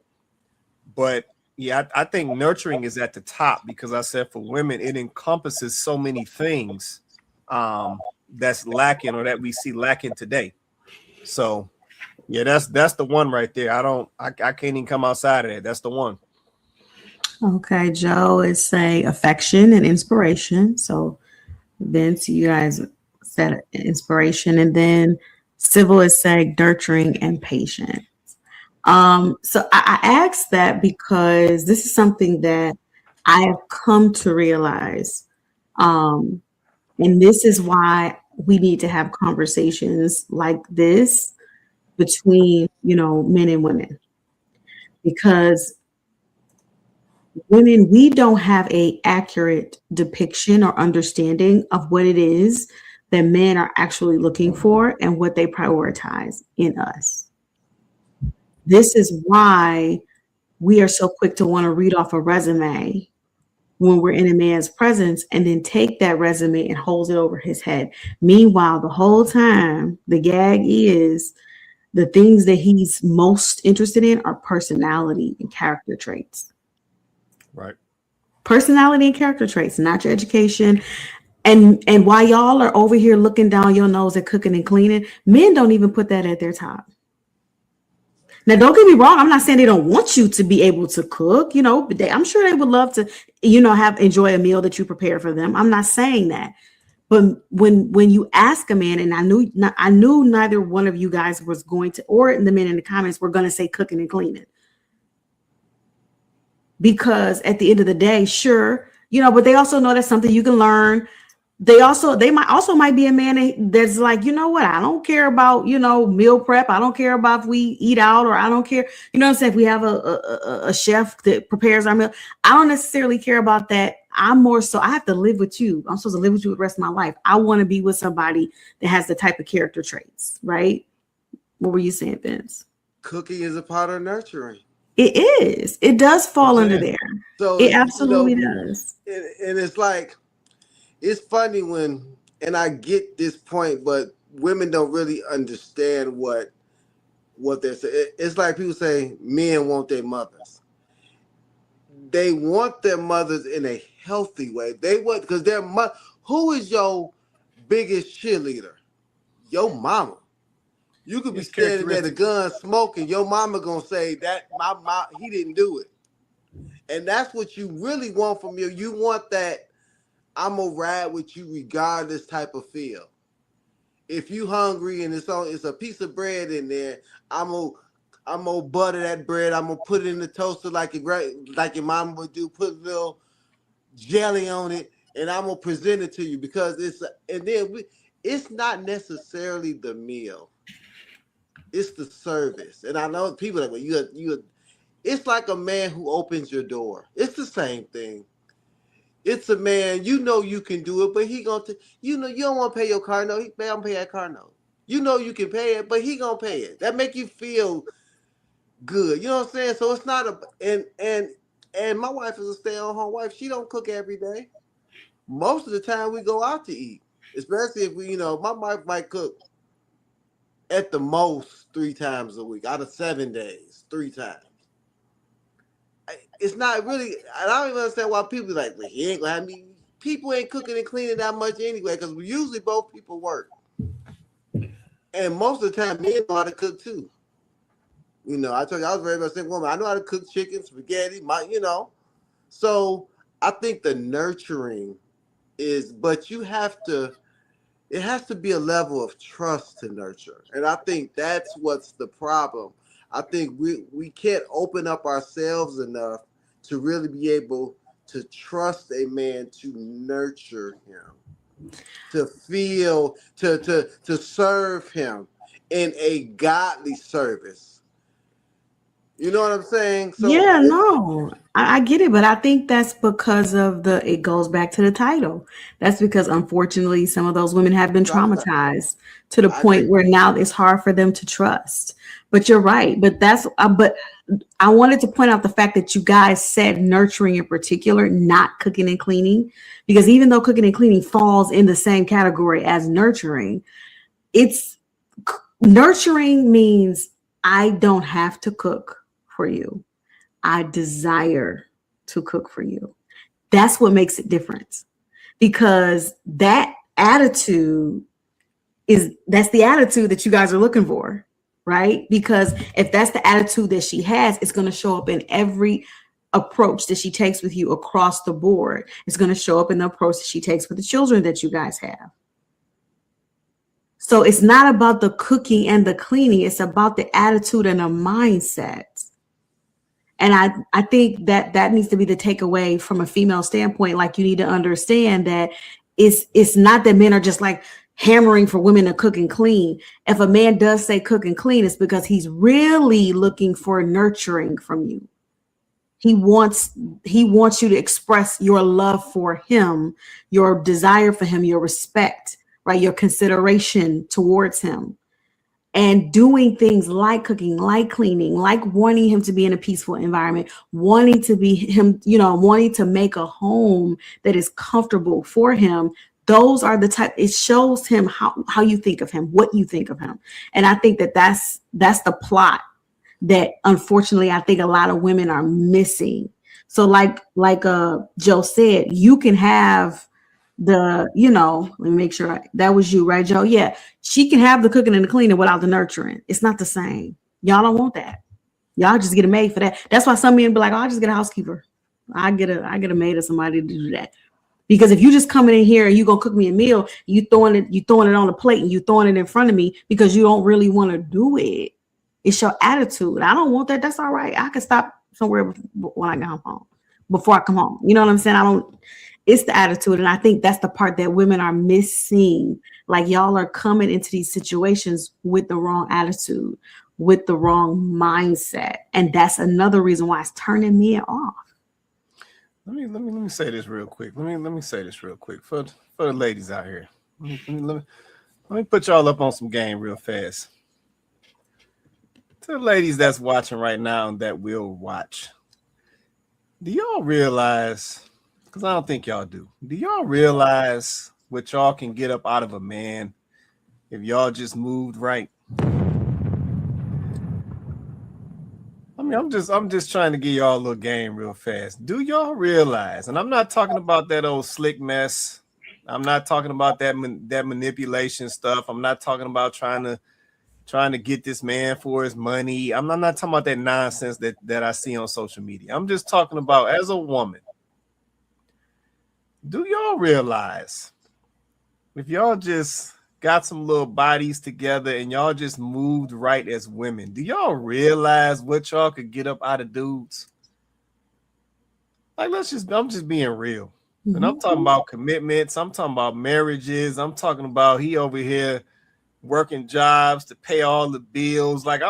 But yeah, I think nurturing is at the top because I said for women, it encompasses so many things that's lacking or that we see lacking today. So yeah, that's the one right there. I can't even come outside of that. That's the one. Okay, Joe is saying affection and inspiration. So Vince, you guys said inspiration, and then Civil is saying nurturing and patience. So I asked that because this is something that I have come to realize. And this is why we need to have conversations like this between, men and women. Because women, we don't have a accurate depiction or understanding of what it is that men are actually looking for and what they prioritize in us. This is why we are so quick to want to read off a resume when we're in a man's presence and then take that resume and hold it over his head. Meanwhile, the whole time, the gag is the things that he's most interested in are personality and character traits. Right. Personality and character traits, not your education. And while y'all are over here looking down your nose at cooking and cleaning, men don't even put that at their top. Now, don't get me wrong. I'm not saying they don't want you to be able to cook, but I'm sure they would love to, enjoy a meal that you prepare for them. I'm not saying that. But when you ask a man, and I knew neither one of you guys was going to, or the men in the comments were going to say cooking and cleaning. Because at the end of the day, sure, but they also know that's something you can learn. They might be a man that's like, you know what? I don't care about, meal prep. I don't care about if we eat out, or I don't care. You know what I'm saying? If we have a chef that prepares our meal, I don't necessarily care about that. I'm more so, I have to live with you. I'm supposed to live with you the rest of my life. I want to be with somebody that has the type of character traits, right? What were you saying, Vince? Cooking is a part of nurturing. It is. It does fall under there. So it absolutely does. And it's like, it's funny and I get this point, but women don't really understand what they're saying. It's like people say men want their mothers. They want their mothers in a healthy way. They want, because their mother. Who is your biggest cheerleader? Your mama. You could be His standing there, the characteristics. gun smoking. Your mama gonna say that my mom, he didn't do it, and that's what you really want from you. You want that I'm gonna ride with you regardless type of feel. If you hungry and it's a piece of bread in there, I'm gonna butter that bread. I'm gonna put it in the toaster like your mama would do. Put a little jelly on it, and I'm gonna present it to you because it's not necessarily the meal. It's the service. And I know people are like, well, you. It's like a man who opens your door. It's the same thing. It's a man, you know you can do it, but he gonna, you don't want to pay your car note. I'm gonna pay that car note. You know you can pay it, but he gonna pay it. That make you feel good. You know what I'm saying? So it's not and my wife is a stay-at-home wife. She don't cook every day. Most of the time we go out to eat, especially if my wife might cook at the most 3 times a week out of 7 days, 3 times. It's not really. I don't even understand why people be like, well, he ain't gonna have me. People ain't cooking and cleaning that much anyway, because we usually both people work, and most of the time men know how to cook too. I told you I was very much a single woman. I know how to cook chicken, spaghetti, So I think the nurturing is, but you have to. It has to be a level of trust to nurture, and I think that's what's the problem. I think we can't open up ourselves enough to really be able to trust a man to nurture him, to feel, to serve him in a godly service. You know what I'm saying? So Yeah, no, I get it, but I think that's because of it goes back to the title. That's because unfortunately some of those women have been traumatized to the I point agree. where now it's hard for them to trust. But you're right. But but I wanted to point out the fact that you guys said nurturing in particular, not cooking and cleaning, because even though cooking and cleaning falls in the same category as nurturing, nurturing means I don't have to cook for you. I desire to cook for you. That's what makes it different, because that attitude that's the attitude that you guys are looking for, right? Because if that's the attitude that she has, it's going to show up in every approach that she takes with you across the board. It's going to show up in the approach that she takes with the children that you guys have. So it's not about the cooking and the cleaning. It's about the attitude and the mindset. And I think that needs to be the takeaway from a female standpoint. Like, you need to understand that it's not that men are just like hammering for women to cook and clean. If a man does say cook and clean, it's because he's really looking for nurturing from you. He wants you to express your love for him, your desire for him, your respect, right? Your consideration towards him. And doing things like cooking, like cleaning, like wanting him to be in a peaceful environment, wanting to be him, wanting to make a home that is comfortable for him. Those are the type, it shows him how you think of him, what you think of him. And I think that's the plot that unfortunately I think a lot of women are missing. So like Joe said, you can have let me make sure that was you, right, Joe? Yeah, she can have the cooking and the cleaning without the nurturing. It's not the same. Y'all don't want that. Y'all just get a maid for that. That's why some men be like, oh, I'll just get a housekeeper. I get a maid or somebody to do that. Because if you just coming in here and you gonna cook me a meal, you throwing it on the plate and you throwing it in front of me because you don't really want to do it. It's your attitude. I don't want that. That's all right. I can stop somewhere when I get home, before I come home. You know what I'm saying? It's the attitude. And I think that's the part that women are missing. Like, y'all are coming into these situations with the wrong attitude, with the wrong mindset. And that's another reason why it's turning me off. Let me say this real quick. Let me say this real quick for the ladies out here. Let me put y'all up on some game real fast. To the ladies that's watching right now and that will watch, do y'all realize, because I don't think y'all do y'all realize what y'all can get up out of a man if y'all just moved right. I mean, I'm just trying to give y'all a little game real fast. Do y'all realize? And I'm not talking about that old slick mess. I'm not talking about that manipulation stuff. I'm not talking about trying to get this man for his money. I'm not talking about that nonsense that I see on social media. I'm just talking about as a woman. Do y'all realize if y'all just got some little bodies together and y'all just moved right as women, do y'all realize what y'all could get up out of dudes? Like, I'm just being real. And I'm talking about commitments. I'm talking about marriages. I'm talking about he over here working jobs to pay all the bills. Like,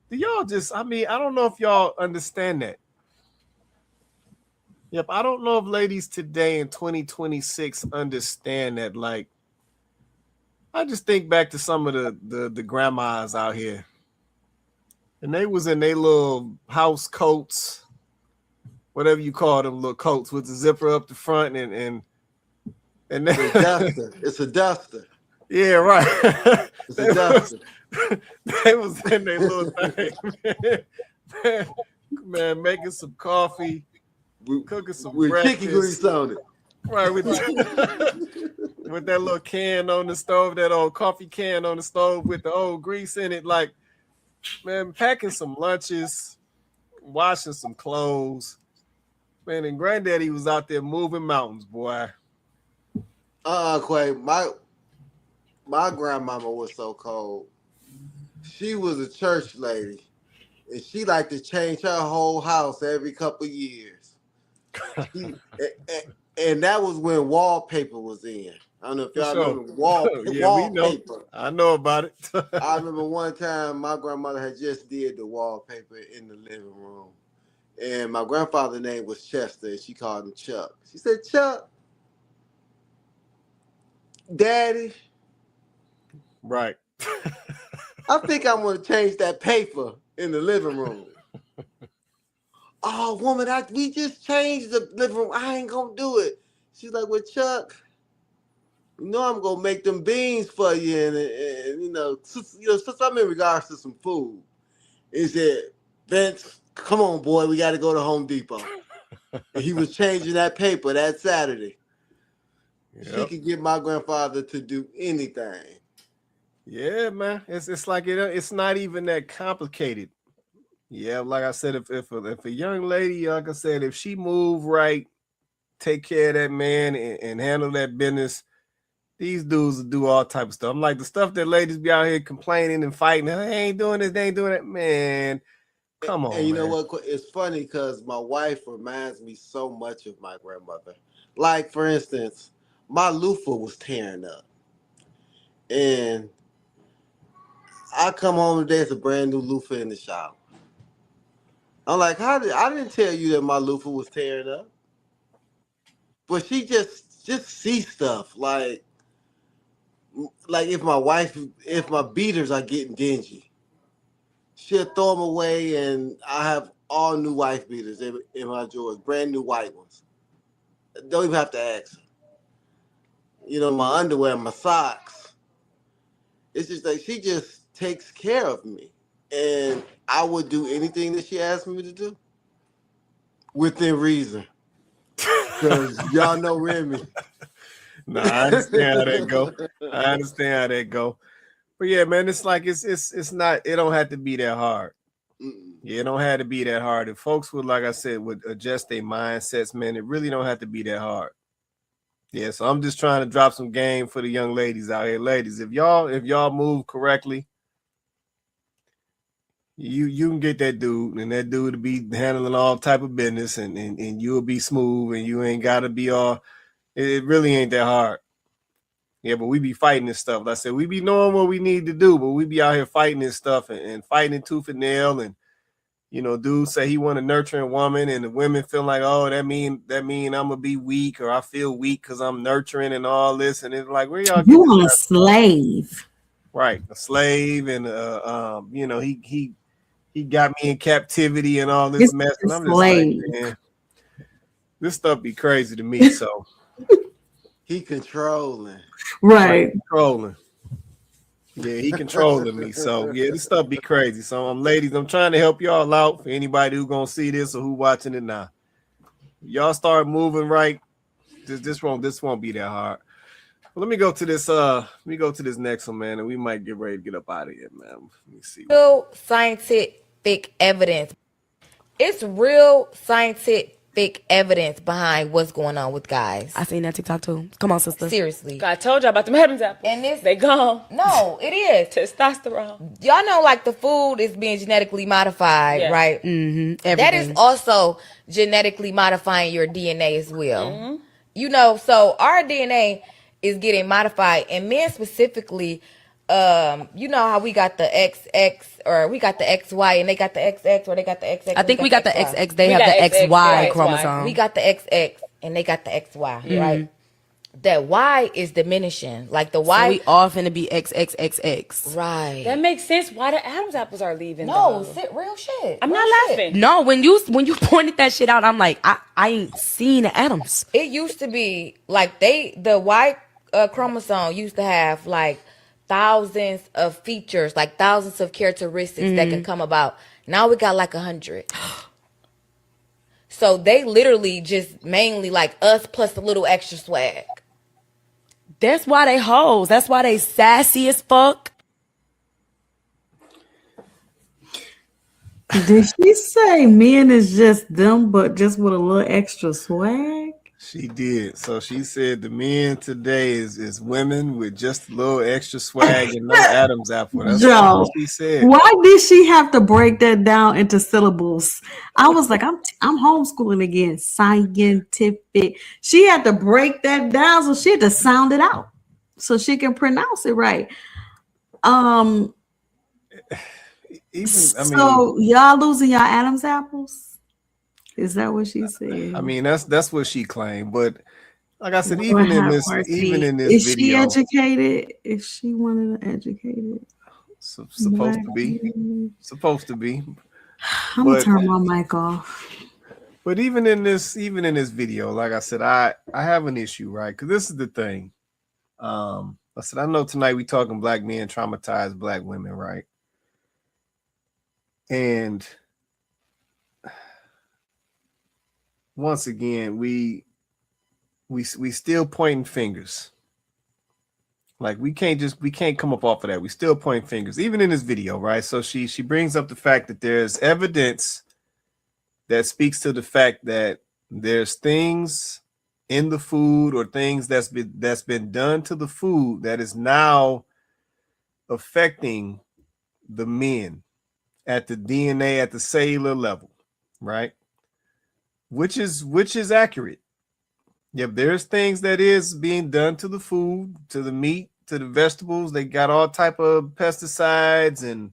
do y'all just, I mean, I don't know if y'all understand that. Yep, I don't know if ladies today in 2026 understand that. Like, I just think back to some of the grandmas out here, and they was in their little house coats, whatever you call them, little coats with the zipper up the front, and it's a duster. It's a duster. Yeah, right. It's a duster. They was in their little thing, man, making some coffee, cooking some breakfast. Chicken grease on it. Right, with that little can on the stove, that old coffee can on the stove with the old grease in it. Like, man, packing some lunches, washing some clothes. Man, and granddaddy was out there moving mountains, boy. Quay, my grandmama was so cold. She was a church lady, and she liked to change her whole house every couple of years. And that was when wallpaper was in. I don't know if y'all remember wallpaper. I know about it. I remember one time my grandmother had just did the wallpaper in the living room. And my grandfather's name was Chester, and she called him Chuck. She said, Chuck, Daddy. Right. I think I'm going to change that paper in the living room. Oh, woman, we just changed the living room. I ain't going to do it. She's like, well, Chuck, you know I'm going to make them beans for you. And you know, since I'm in regards to some food. He said, Vince, come on, boy, we got to go to Home Depot. And he was changing that paper that Saturday. Yep. She could get my grandfather to do anything. Yeah, man. It's like it's not even that complicated. Yeah, like I said, if a young lady, like I said, if she move right, take care of that man and handle that business, these dudes will do all type of stuff. I'm like, the stuff that ladies be out here complaining and fighting, they ain't doing this, they ain't doing that, man. Come on. And you know what? It's funny because my wife reminds me so much of my grandmother. Like, for instance, my loofah was tearing up. And I come home today, it's a brand new loofah in the shop. I'm like, I didn't tell you that my loofah was tearing up. But she just see stuff like if my beaters are getting dingy, she'll throw them away, and I have all new wife beaters in my drawers, brand new white ones. Don't even have to ask her. You know, my underwear, my socks. It's just like she just takes care of me. And I would do anything that she asked me to do within reason. Because y'all know Remy. No, I understand how that go. But yeah, man, it's like it's not, it don't have to be that hard. Yeah, it don't have to be that hard. If folks would, like I said, would adjust their mindsets, man, it really don't have to be that hard. Yeah, so I'm just trying to drop some game for the young ladies out here. Ladies, if y'all move correctly, you can get that dude, and that dude will be handling all type of business, and you'll be smooth, and you ain't gotta be all. It really ain't that hard. Yeah, but we be fighting this stuff. Like I said, we be knowing what we need to do, but we be out here fighting this stuff and fighting tooth and nail. And you know, dude say he want a nurturing woman, and the women feel like, oh, that mean I'm gonna be weak, or I feel weak because I'm nurturing and all this. And it's like, where y'all get you want a slave? Right, a slave, and you know, he got me in captivity and all this It's mess. And I'm just slave. like, man, this stuff be crazy to me. So he controlling. Right. Controlling. Yeah, he controlling me. So yeah, this stuff be crazy. So ladies, I'm trying to help y'all out. For anybody who gonna see this or who watching it now, y'all start moving right. This won't be that hard. Well, let me go to this. Let me go to this next one, man, and we might get ready to get up out of here, man. Let me see. Real scientific evidence. It's real scientific evidence behind what's going on with guys. I seen that TikTok too. Come on, sister. Seriously. I told y'all about the Adam's apples. And this, they gone. No, it is. Testosterone. Y'all know, like, the food is being genetically modified, Yes. right? Everything. That is also genetically modifying your DNA as well. You know, so our DNA is getting modified, and men specifically, you know how we got the XX, or we got the XY, and they got the XX, or they got the XX. I think we got the XY. XX. They We have got the XX, XY right. chromosome. We got the XX, and they got the XY, right? That Y is diminishing. Like the Y. So we all finna be XXXX. Right. That makes sense why the Adam's apples are leaving. No, though. real shit. I'm Real not shit. laughing. No, when you pointed that shit out, I'm like, I ain't seen the Adams. It used to be like the Y chromosome used to have like thousands of features, like thousands of characteristics that can come about. Now we got like 100. So they literally just mainly like us plus a little extra swag. That's why they hoes. That's why they sassy as fuck. Did she say men is just them, but just with a little extra swag? She did. So she said the men today is women with just a little extra swag and no Adam's apple. That's Joe, what she said. why did she have to break that down into syllables? I was like, I'm homeschooling again. Scientific. She had to break that down, so she had to sound it out so she can pronounce it right. So y'all losing y'all Adam's apples? Is that what she said? I mean, that's what she claimed. But like I said, even in this video, is she educated? Is she one of the educated? Supposed to be. I'm gonna turn my mic off. But even in this video, like I said, I have an issue, right? Because this is the thing. I said, I know tonight we talking black men traumatize black women, right? And once again, we still pointing fingers. Like we can't come up off of that. We still point fingers, even in this video, right? So she brings up the fact that there's evidence that speaks to the fact that there's things in the food or things that's been done to the food that is now affecting the men at the DNA, at the cellular level, right? Which is accurate. Yep, there's things that is being done to the food, to the meat, to the vegetables. They got all type of pesticides and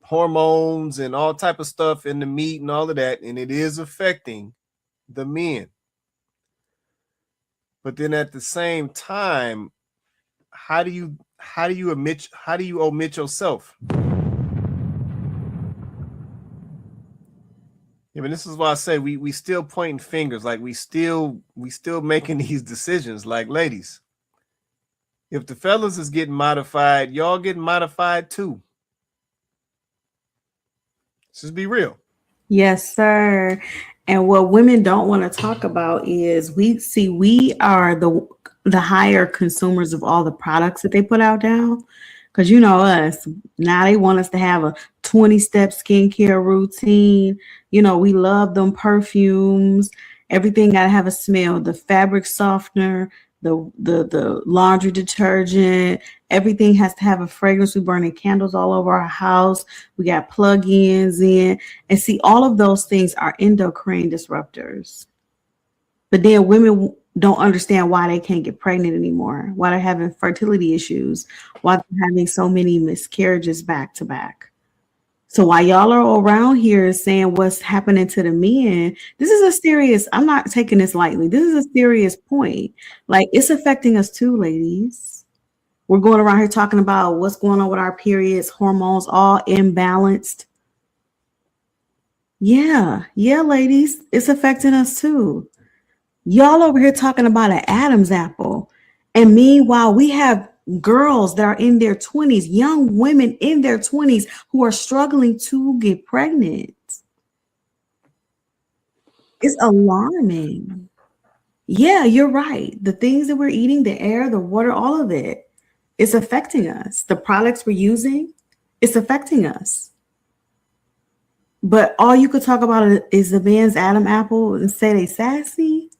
hormones and all type of stuff in the meat and all of that, and it is affecting the men. But then at the same time, how do you omit yourself? Yeah, but this is why I say we still pointing fingers, like we still making these decisions. Like, ladies, if the fellas is getting modified, y'all getting modified too. Let's just be real. Yes, sir. And what women don't want to talk about is we are the higher consumers of all the products that they put out now. Because you know us, now they want us to have a 20-step skincare routine. You know, we love them perfumes. Everything got to have a smell. The fabric softener, the laundry detergent, everything has to have a fragrance. We're burning candles all over our house. We got plug-ins in. And see, all of those things are endocrine disruptors. But then women don't understand why they can't get pregnant anymore, why they're having fertility issues, why they're having so many miscarriages back to back. So while y'all are around here saying what's happening to the men, this is a serious, I'm not taking this lightly. This is a serious point. Like, it's affecting us too, ladies. We're going around here talking about what's going on with our periods, hormones, all imbalanced. Yeah, ladies, it's affecting us too. Y'all over here talking about an Adam's apple. And meanwhile, we have girls that are in their 20s, young women in their 20s who are struggling to get pregnant. It's alarming. Yeah, you're right. The things that we're eating, the air, the water, all of it, it's affecting us. The products we're using, it's affecting us. But all you could talk about is the man's Adam apple and say they sassy.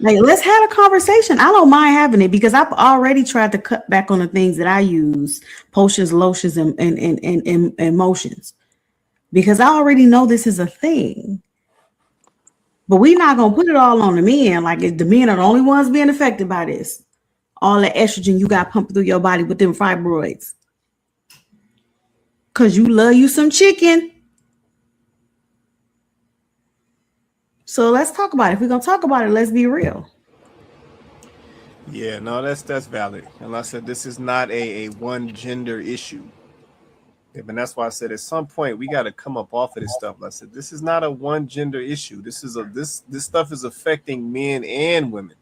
Like, let's have a conversation. I don't mind having it because I've already tried to cut back on the things that I use, potions, lotions, and motions, because I already know this is a thing. But we're not gonna put it all on the men. Like, if the men are the only ones being affected by this, all the estrogen you got pumped through your body with them fibroids, cause you love you some chicken. So let's talk about it. If we're gonna talk about it, let's be real. Yeah, no, that's valid. And like I said, this is not a one gender issue. Yeah, but that's why I said at some point we got to come up off of this stuff. Like I said, this is not a one gender issue. This is this stuff is affecting men and women.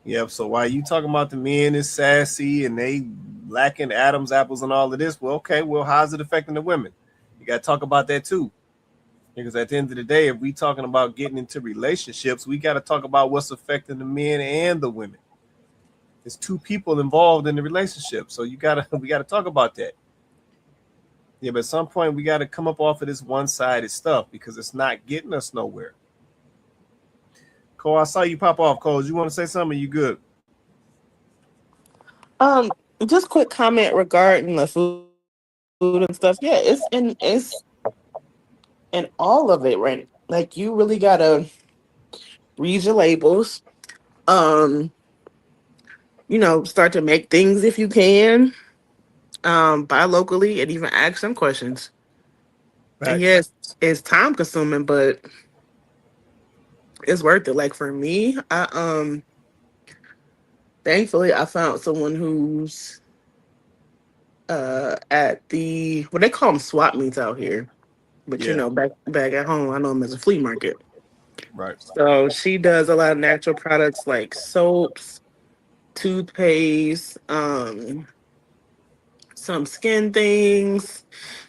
Yep. So while you talking about the men is sassy and they lacking Adam's apples and all of this, well, okay, well, how's it affecting the women? You got to talk about that too. Because at the end of the day, if we talking about getting into relationships, we got to talk about what's affecting the men and the women. There's two people involved in the relationship, so we gotta talk about that. Yeah, but at some point we got to come up off of this one-sided stuff because it's not getting us nowhere. Cole, I saw you pop off. Cole, you want to say something? Or you good? Just quick comment regarding the food and stuff. Yeah, it's in all of it, right? Like, you really gotta read your labels. Start to make things if you can. Buy locally and even ask some questions. And yes, it's time consuming, but it's worth it. Like, for me, thankfully I found someone who's at the, what they call them, swap meets out here. But back at home, I know them as a flea market. Right. So she does a lot of natural products like soaps, toothpaste, some skin things,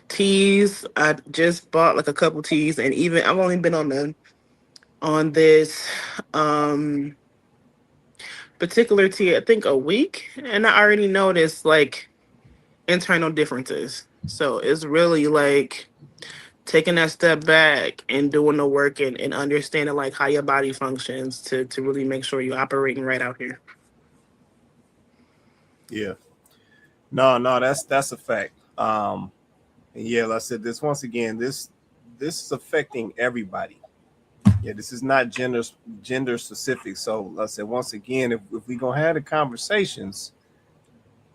teas. I just bought like a couple teas, and even I've only been on this particular tea, I think, a week, and I already noticed like internal differences. So it's really like taking that step back and doing the work and understanding like how your body functions to really make sure you're operating right out here. Yeah. No, that's a fact. And yeah, like I said, this once again, this is affecting everybody. Yeah, this is not gender specific. So like I said, once again, if we gonna have the conversations,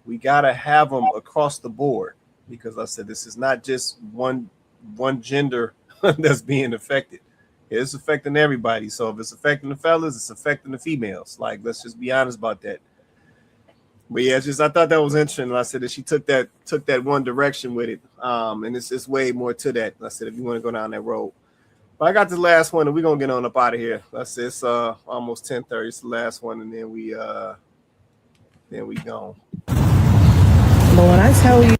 we gotta have them across the board, because like I said, this is not just one gender that's being affected. It's affecting everybody. So if it's affecting the fellas, it's affecting the females. Like, let's just be honest about that. But yeah, I thought that was interesting. Like I said, that she took that one direction with it. And it's way more to that. Like I said, if you want to go down that road. But I got the last one, and we're gonna get on up out of here. Like I said, it's almost 10:30. It's the last one, and then we gone. But when I tell you,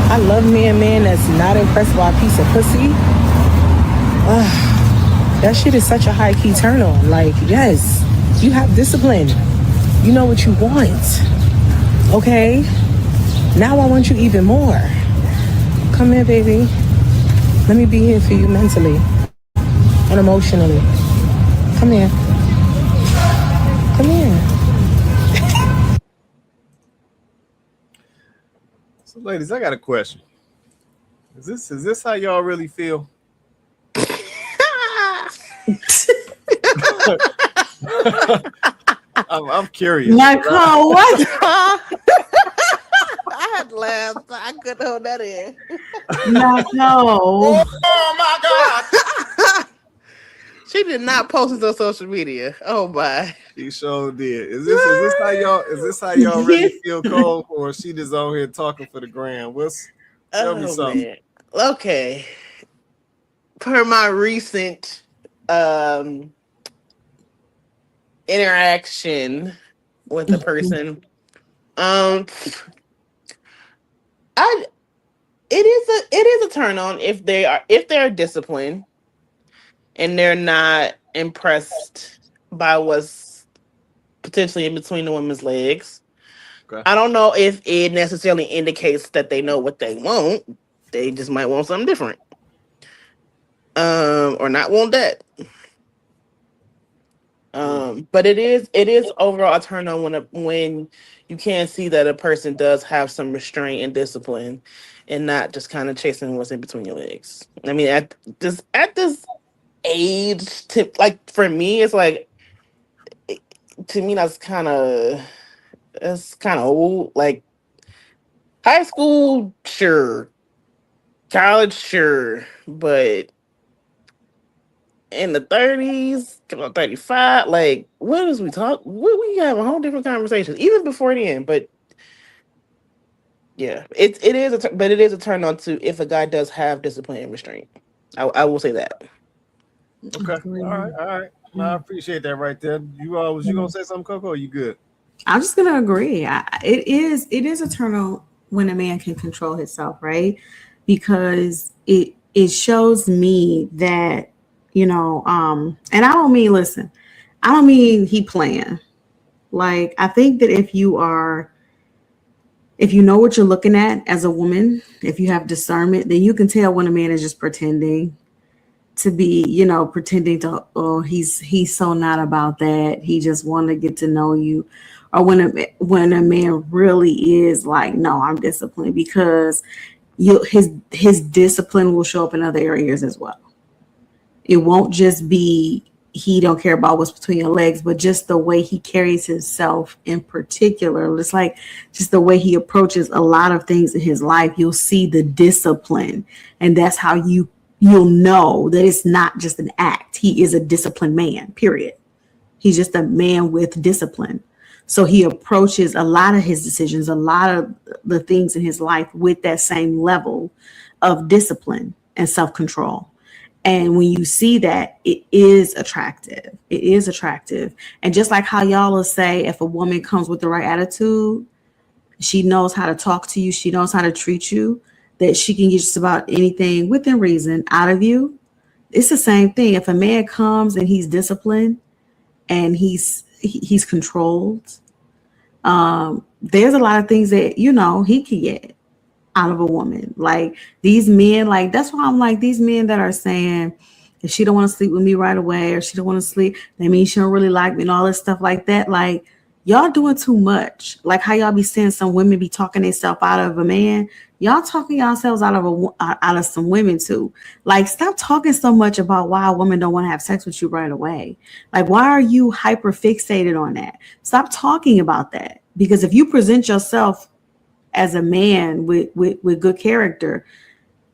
I love me a man that's not impressed by a piece of pussy. That shit is such a high key turn on. Like, yes, you have discipline. You know what you want. Okay? Now I want you even more. Come here, baby. Let me be here for you mentally and emotionally. Come here. Come here. So, ladies, I got a question. Is this how y'all really feel? I'm curious. Michael, what? I had to laugh. I couldn't hold that in. No. Oh my God. She did not post it on social media. Oh my. She sure did. Is this how y'all really feel, Cole, or she just on here talking for the gram? Tell me something. Man. Okay. Per my recent um interaction with the person. I it is a turn on if they're disciplined and they're not impressed by what's potentially in between the women's legs. Okay. I don't know if it necessarily indicates that they know what they want. They just might want something different. Or not want that. But it is overall a turn on when you can see that a person does have some restraint and discipline and not just kind of chasing what's in between your legs. I mean, at this age, like for me, it's like to me that's kind of old. Like high school, sure, college, sure, but in the 30s, 35, like what is we talk? We have a whole different conversation even before then. But yeah, but it is a turn on to if a guy does have discipline and restraint. I will say that. Okay. All right. No, I appreciate that right there. Was you gonna say something, Coco? Or you good? I'm just gonna agree. It is a turn on when a man can control himself, right? Because it shows me that and I don't mean listen, I don't mean he playing. Like I think that if you know what you're looking at as a woman, if you have discernment, then you can tell when a man is just pretending to be, pretending to, oh, he's so not about that. He just want to get to know you. Or when a man really is like, no, I'm disciplined, because his discipline will show up in other areas as well. It won't just be he don't care about what's between your legs, but just the way he carries himself in particular. It's like just the way he approaches a lot of things in his life. You'll see the discipline, and that's how you'll know that it's not just an act. He is a disciplined man, period. He's just a man with discipline. So he approaches a lot of his decisions, a lot of the things in his life with that same level of discipline and self-control. And when you see that, it is attractive. It is attractive. And just like how y'all will say, if a woman comes with the right attitude, she knows how to talk to you, she knows how to treat you, that she can get just about anything within reason out of you. It's the same thing. If a man comes and he's disciplined and he's controlled, there's a lot of things that he can get out of a woman. Like these men, like that's why I'm like, these men that are saying if she don't want to sleep with me right away, or she don't want to sleep, that means she don't really like me and all this stuff like that. Like y'all doing too much. Like how y'all be seeing some women be talking themselves out of a man. Y'all talking yourselves out of some women too. Like stop talking so much about why a woman don't want to have sex with you right away. Like why are you hyper fixated on that? Stop talking about that, because if you present yourself as a man with good character,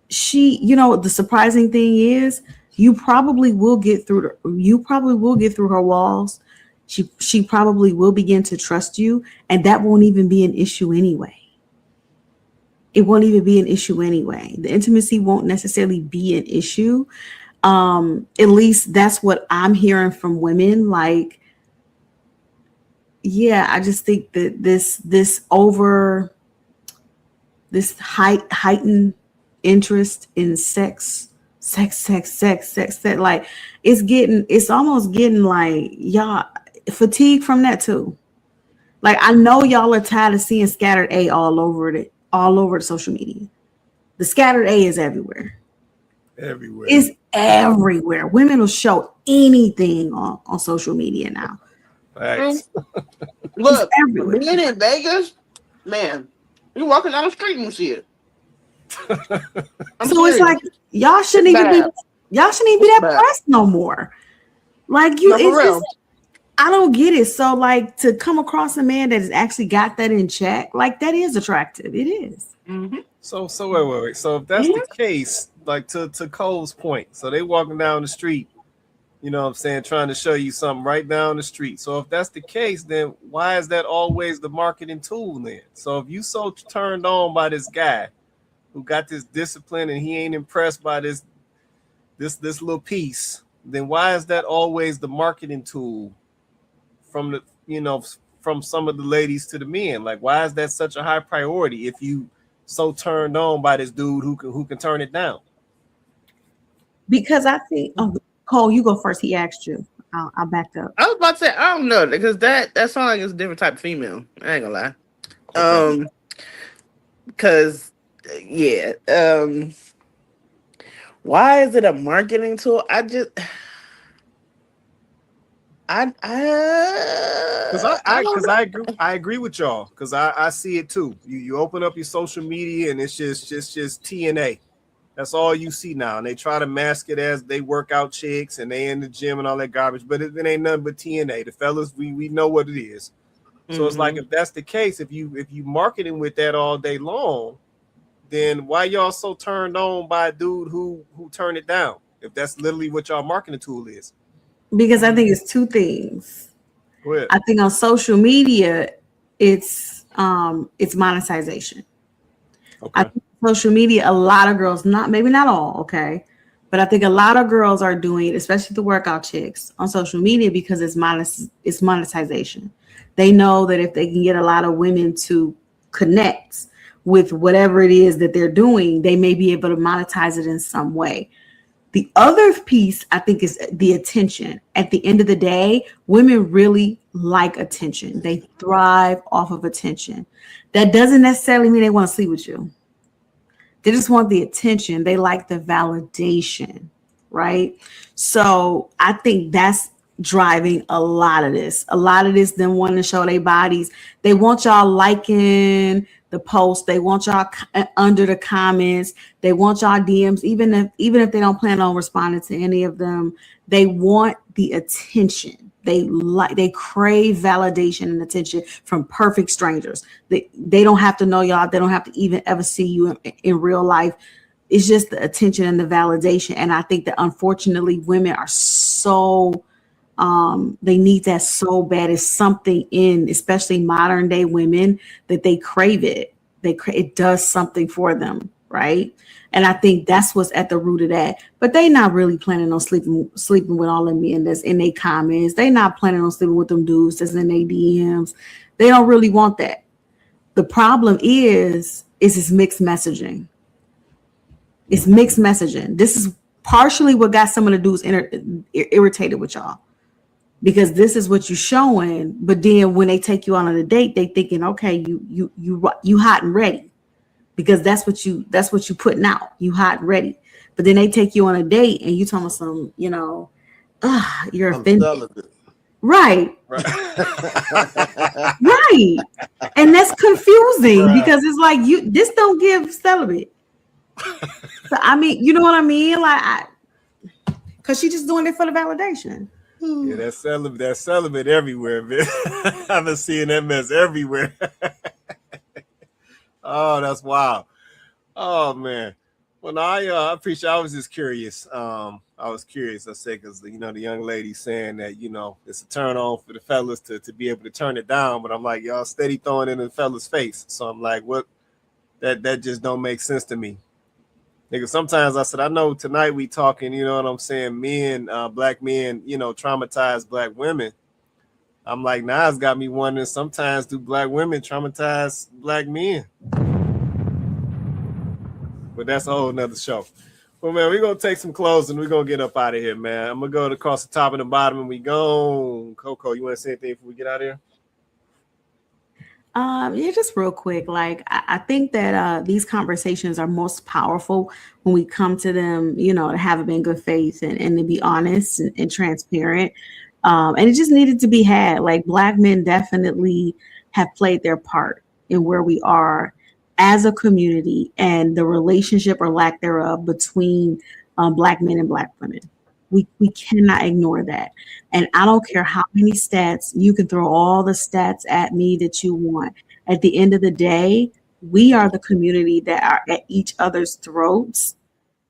the surprising thing is you probably will get through her walls. She probably will begin to trust you, and that won't even be an issue anyway. It won't even be an issue anyway. The intimacy won't necessarily be an issue. At least that's what I'm hearing from women. Like, yeah, I just think that this heightened interest in sex, like it's almost getting like y'all fatigue from that too. Like I know y'all are tired of seeing scattered A all over social media. The scattered A is everywhere. It's everywhere. Women will show anything on social media now. Thanks. Look, being in Vegas, man, you walking down the street and you see it. So it's like y'all shouldn't even be that pressed no more. Like I don't get it. So like to come across a man that has actually got that in check, like that is attractive. It is. Mm-hmm. So wait. So if that's the case, like to Cole's point, so they walking down the street, you know what I'm saying, trying to show you something right down the street. So if that's the case, then why is that always the marketing tool then? So if you so turned on by this guy who got this discipline and he ain't impressed by this little piece, then why is that always the marketing tool from the, you know, from some of the ladies to the men? Like, why is that such a high priority if you so turned on by this dude who can turn it down? Because I think, oh, Cole, you go first. He asked you. I'll back up. I was about to say I don't know because that sounds like it's a different type of female. I ain't gonna lie. Okay. Because yeah. Why is it a marketing tool? Because I agree with y'all, because I see it too. You open up your social media and it's just TNA. That's all you see now, and they try to mask it as they work out chicks and they in the gym and all that garbage, but it ain't nothing but TNA. The fellas, we know what it is. So it's like, if that's the case, if you marketing with that all day long, then why y'all so turned on by a dude who turned it down? If that's literally what y'all marketing tool is. Because I think it's two things. Go ahead. I think on social media, it's monetization. Okay. I think social media, a lot of girls, maybe not all, okay, but I think a lot of girls are doing it, especially the workout chicks, on social media because it's monetization. They know that if they can get a lot of women to connect with whatever it is that they're doing, they may be able to monetize it in some way. The other piece, I think, is the attention. At the end of the day, women really like attention. They thrive off of attention. That doesn't necessarily mean they want to sleep with you. They just want the attention. They like the validation, right? So I think that's driving a lot of this. A lot of this, them wanting to show their bodies. They want y'all liking the post. They want y'all under the comments. They want y'all DMs, even if they don't plan on responding to any of them. They want the attention. They crave validation and attention from perfect strangers. They don't have to know y'all. They don't have to even ever see you in real life. It's just the attention and the validation. And I think that unfortunately women are so they need that so bad. It's something in, especially modern day women, that they crave it. It does something for them, right? And I think that's what's at the root of that. But they not really planning on sleeping with all the men that's in their comments. They not planning on sleeping with them dudes that's in their DMs. They don't really want that. The problem is it's mixed messaging. It's mixed messaging. This is partially what got some of the dudes irritated with y'all. Because this is what you're showing, but then when they take you on a date, they thinking, okay, you hot and ready, because that's what you putting out. You hot and ready, but then they take you on a date and you talking about some, you're offended, right? Right, and that's confusing because it's like this don't give celibate. So I mean, you know what I mean, like, because she's just doing it for the validation. Yeah, that's celibate everywhere, man. I've been seeing that mess everywhere. Oh, that's wild. Oh man. Well, no, I appreciate. I was just curious. I was curious. I said because the young lady saying that it's a turn on for the fellas to be able to turn it down, but I'm like, y'all steady throwing it in the fellas' face. So I'm like, what? That just don't make sense to me. Nigga, sometimes I said, I know tonight we talking, you know what I'm saying, men, black men, traumatize black women. I'm like, it's got me wondering, sometimes do black women traumatize black men? But that's a whole nother show. Well, man, we're going to take some closing. We're going to get up out of here, man. I'm going to go across the top and the bottom and we go. Coco, you want to say anything before we get out of here? Yeah, just real quick. Like, I think that these conversations are most powerful when we come to them, to have it in good faith and to be honest and transparent. And it just needed to be had. Like, black men definitely have played their part in where we are as a community and the relationship or lack thereof between black men and black women. We cannot ignore that. And I don't care how many stats, you can throw all the stats at me that you want. At the end of the day, we are the community that are at each other's throats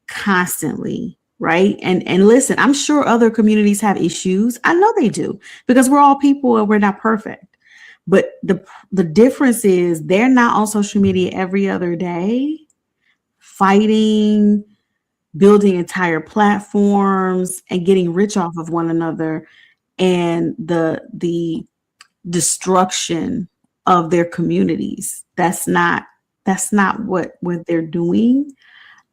constantly, right? And listen, I'm sure other communities have issues. I know they do, because we're all people and we're not perfect. But the difference is they're not on social media every other day fighting, building entire platforms and getting rich off of one another, and the destruction of their communities. That's not what they're doing.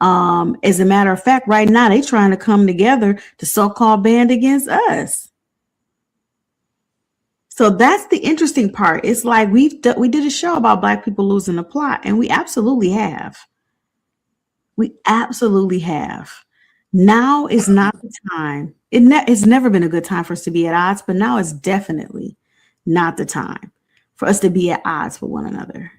As a matter of fact, right now they're trying to come together to so-called band against us. So that's the interesting part. It's like we did a show about Black people losing the plot, and we absolutely have. We absolutely have. Now is not the time. It's never been a good time for us to be at odds, but now is definitely not the time for us to be at odds with one another.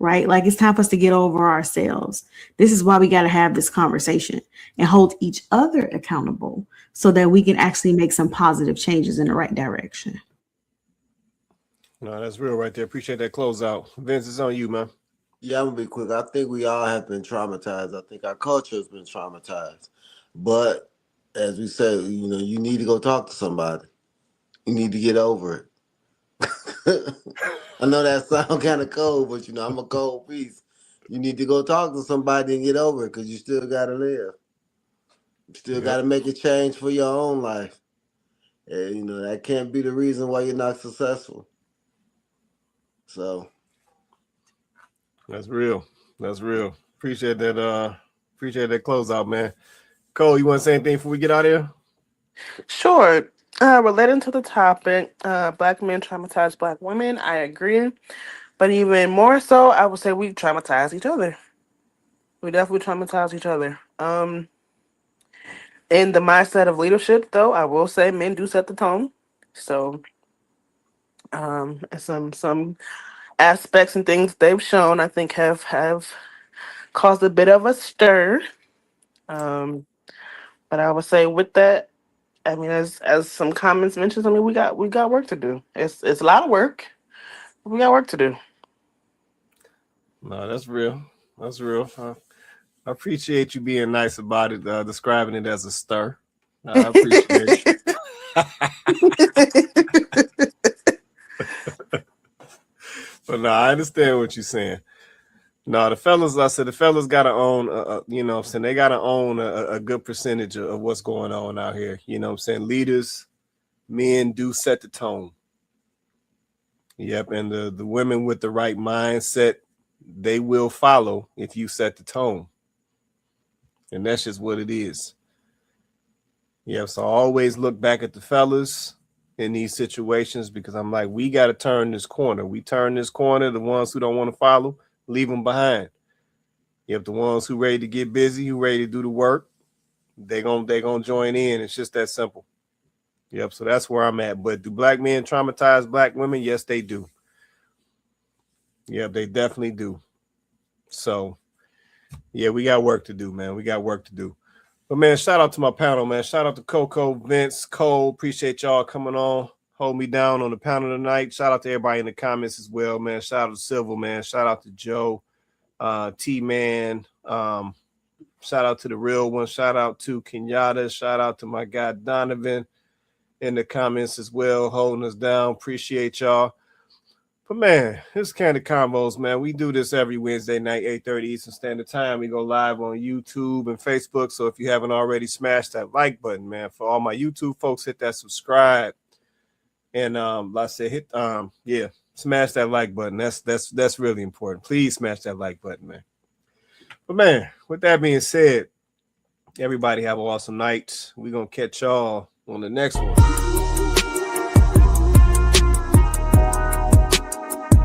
Right? Like, it's time for us to get over ourselves. This is why we got to have this conversation and hold each other accountable so that we can actually make some positive changes in the right direction. No, that's real right there. Appreciate that closeout. Vince, it's on you, man. Yeah, I'm gonna be quick. I think we all have been traumatized. I think our culture has been traumatized. But as we said, you need to go talk to somebody. You need to get over it. I know that sounds kind of cold, but I'm a cold piece. You need to go talk to somebody and get over it, because you still gotta live. You still gotta make a change for your own life. And that can't be the reason why you're not successful. So that's real. That's real. Appreciate that. Appreciate that closeout, man. Cole, you want to say anything before we get out of here? Sure. Relating to the topic, Black men traumatize Black women, I agree. But even more so, I would say we traumatize each other. We definitely traumatize each other. In the mindset of leadership, though, I will say men do set the tone. So, some aspects and things they've shown, I think, have caused a bit of a stir. But I would say with that, I mean, as some comments mentioned, I mean, we got work to do. It's a lot of work. We got work to do. No, that's real. That's real. I appreciate you being nice about it, describing it as a stir. I appreciate it. But no, I understand what you're saying. No, the fellas got to own, they got to own a good percentage of what's going on out here. Leaders, men do set the tone. Yep, and the women with the right mindset, they will follow if you set the tone. And that's just what it is. Yeah, so I always look back at the fellas in these situations, because I'm like, we got to turn this corner. We turn this corner, the ones who don't want to follow, leave them behind. If the ones who ready to get busy, who ready to do the work, they gonna join in. It's just that simple. Yep, so that's where I'm at. But do Black men traumatize Black women? Yes, they do. Yep, they definitely do. So, yeah, we got work to do, man. We got work to do. But, man, shout out to my panel, man. Shout out to Coco, Vince, Cole. Appreciate y'all coming on. Hold me down on the panel tonight. Shout out to everybody in the comments as well, man. Shout out to Silver, man. Shout out to Joe, T-Man. Shout out to the real one. Shout out to Kenyatta. Shout out to my guy Donovan in the comments as well, holding us down. Appreciate y'all. But, man, this is Candid Convos, man. We do this every Wednesday night, 8:30 Eastern Standard Time. We go live on YouTube and Facebook. So if you haven't already, smash that like button, man. For all my YouTube folks, hit that subscribe. And like I said, smash that like button. That's really important. Please smash that like button, man. But, man, with that being said, everybody have an awesome night. We're going to catch y'all on the next one.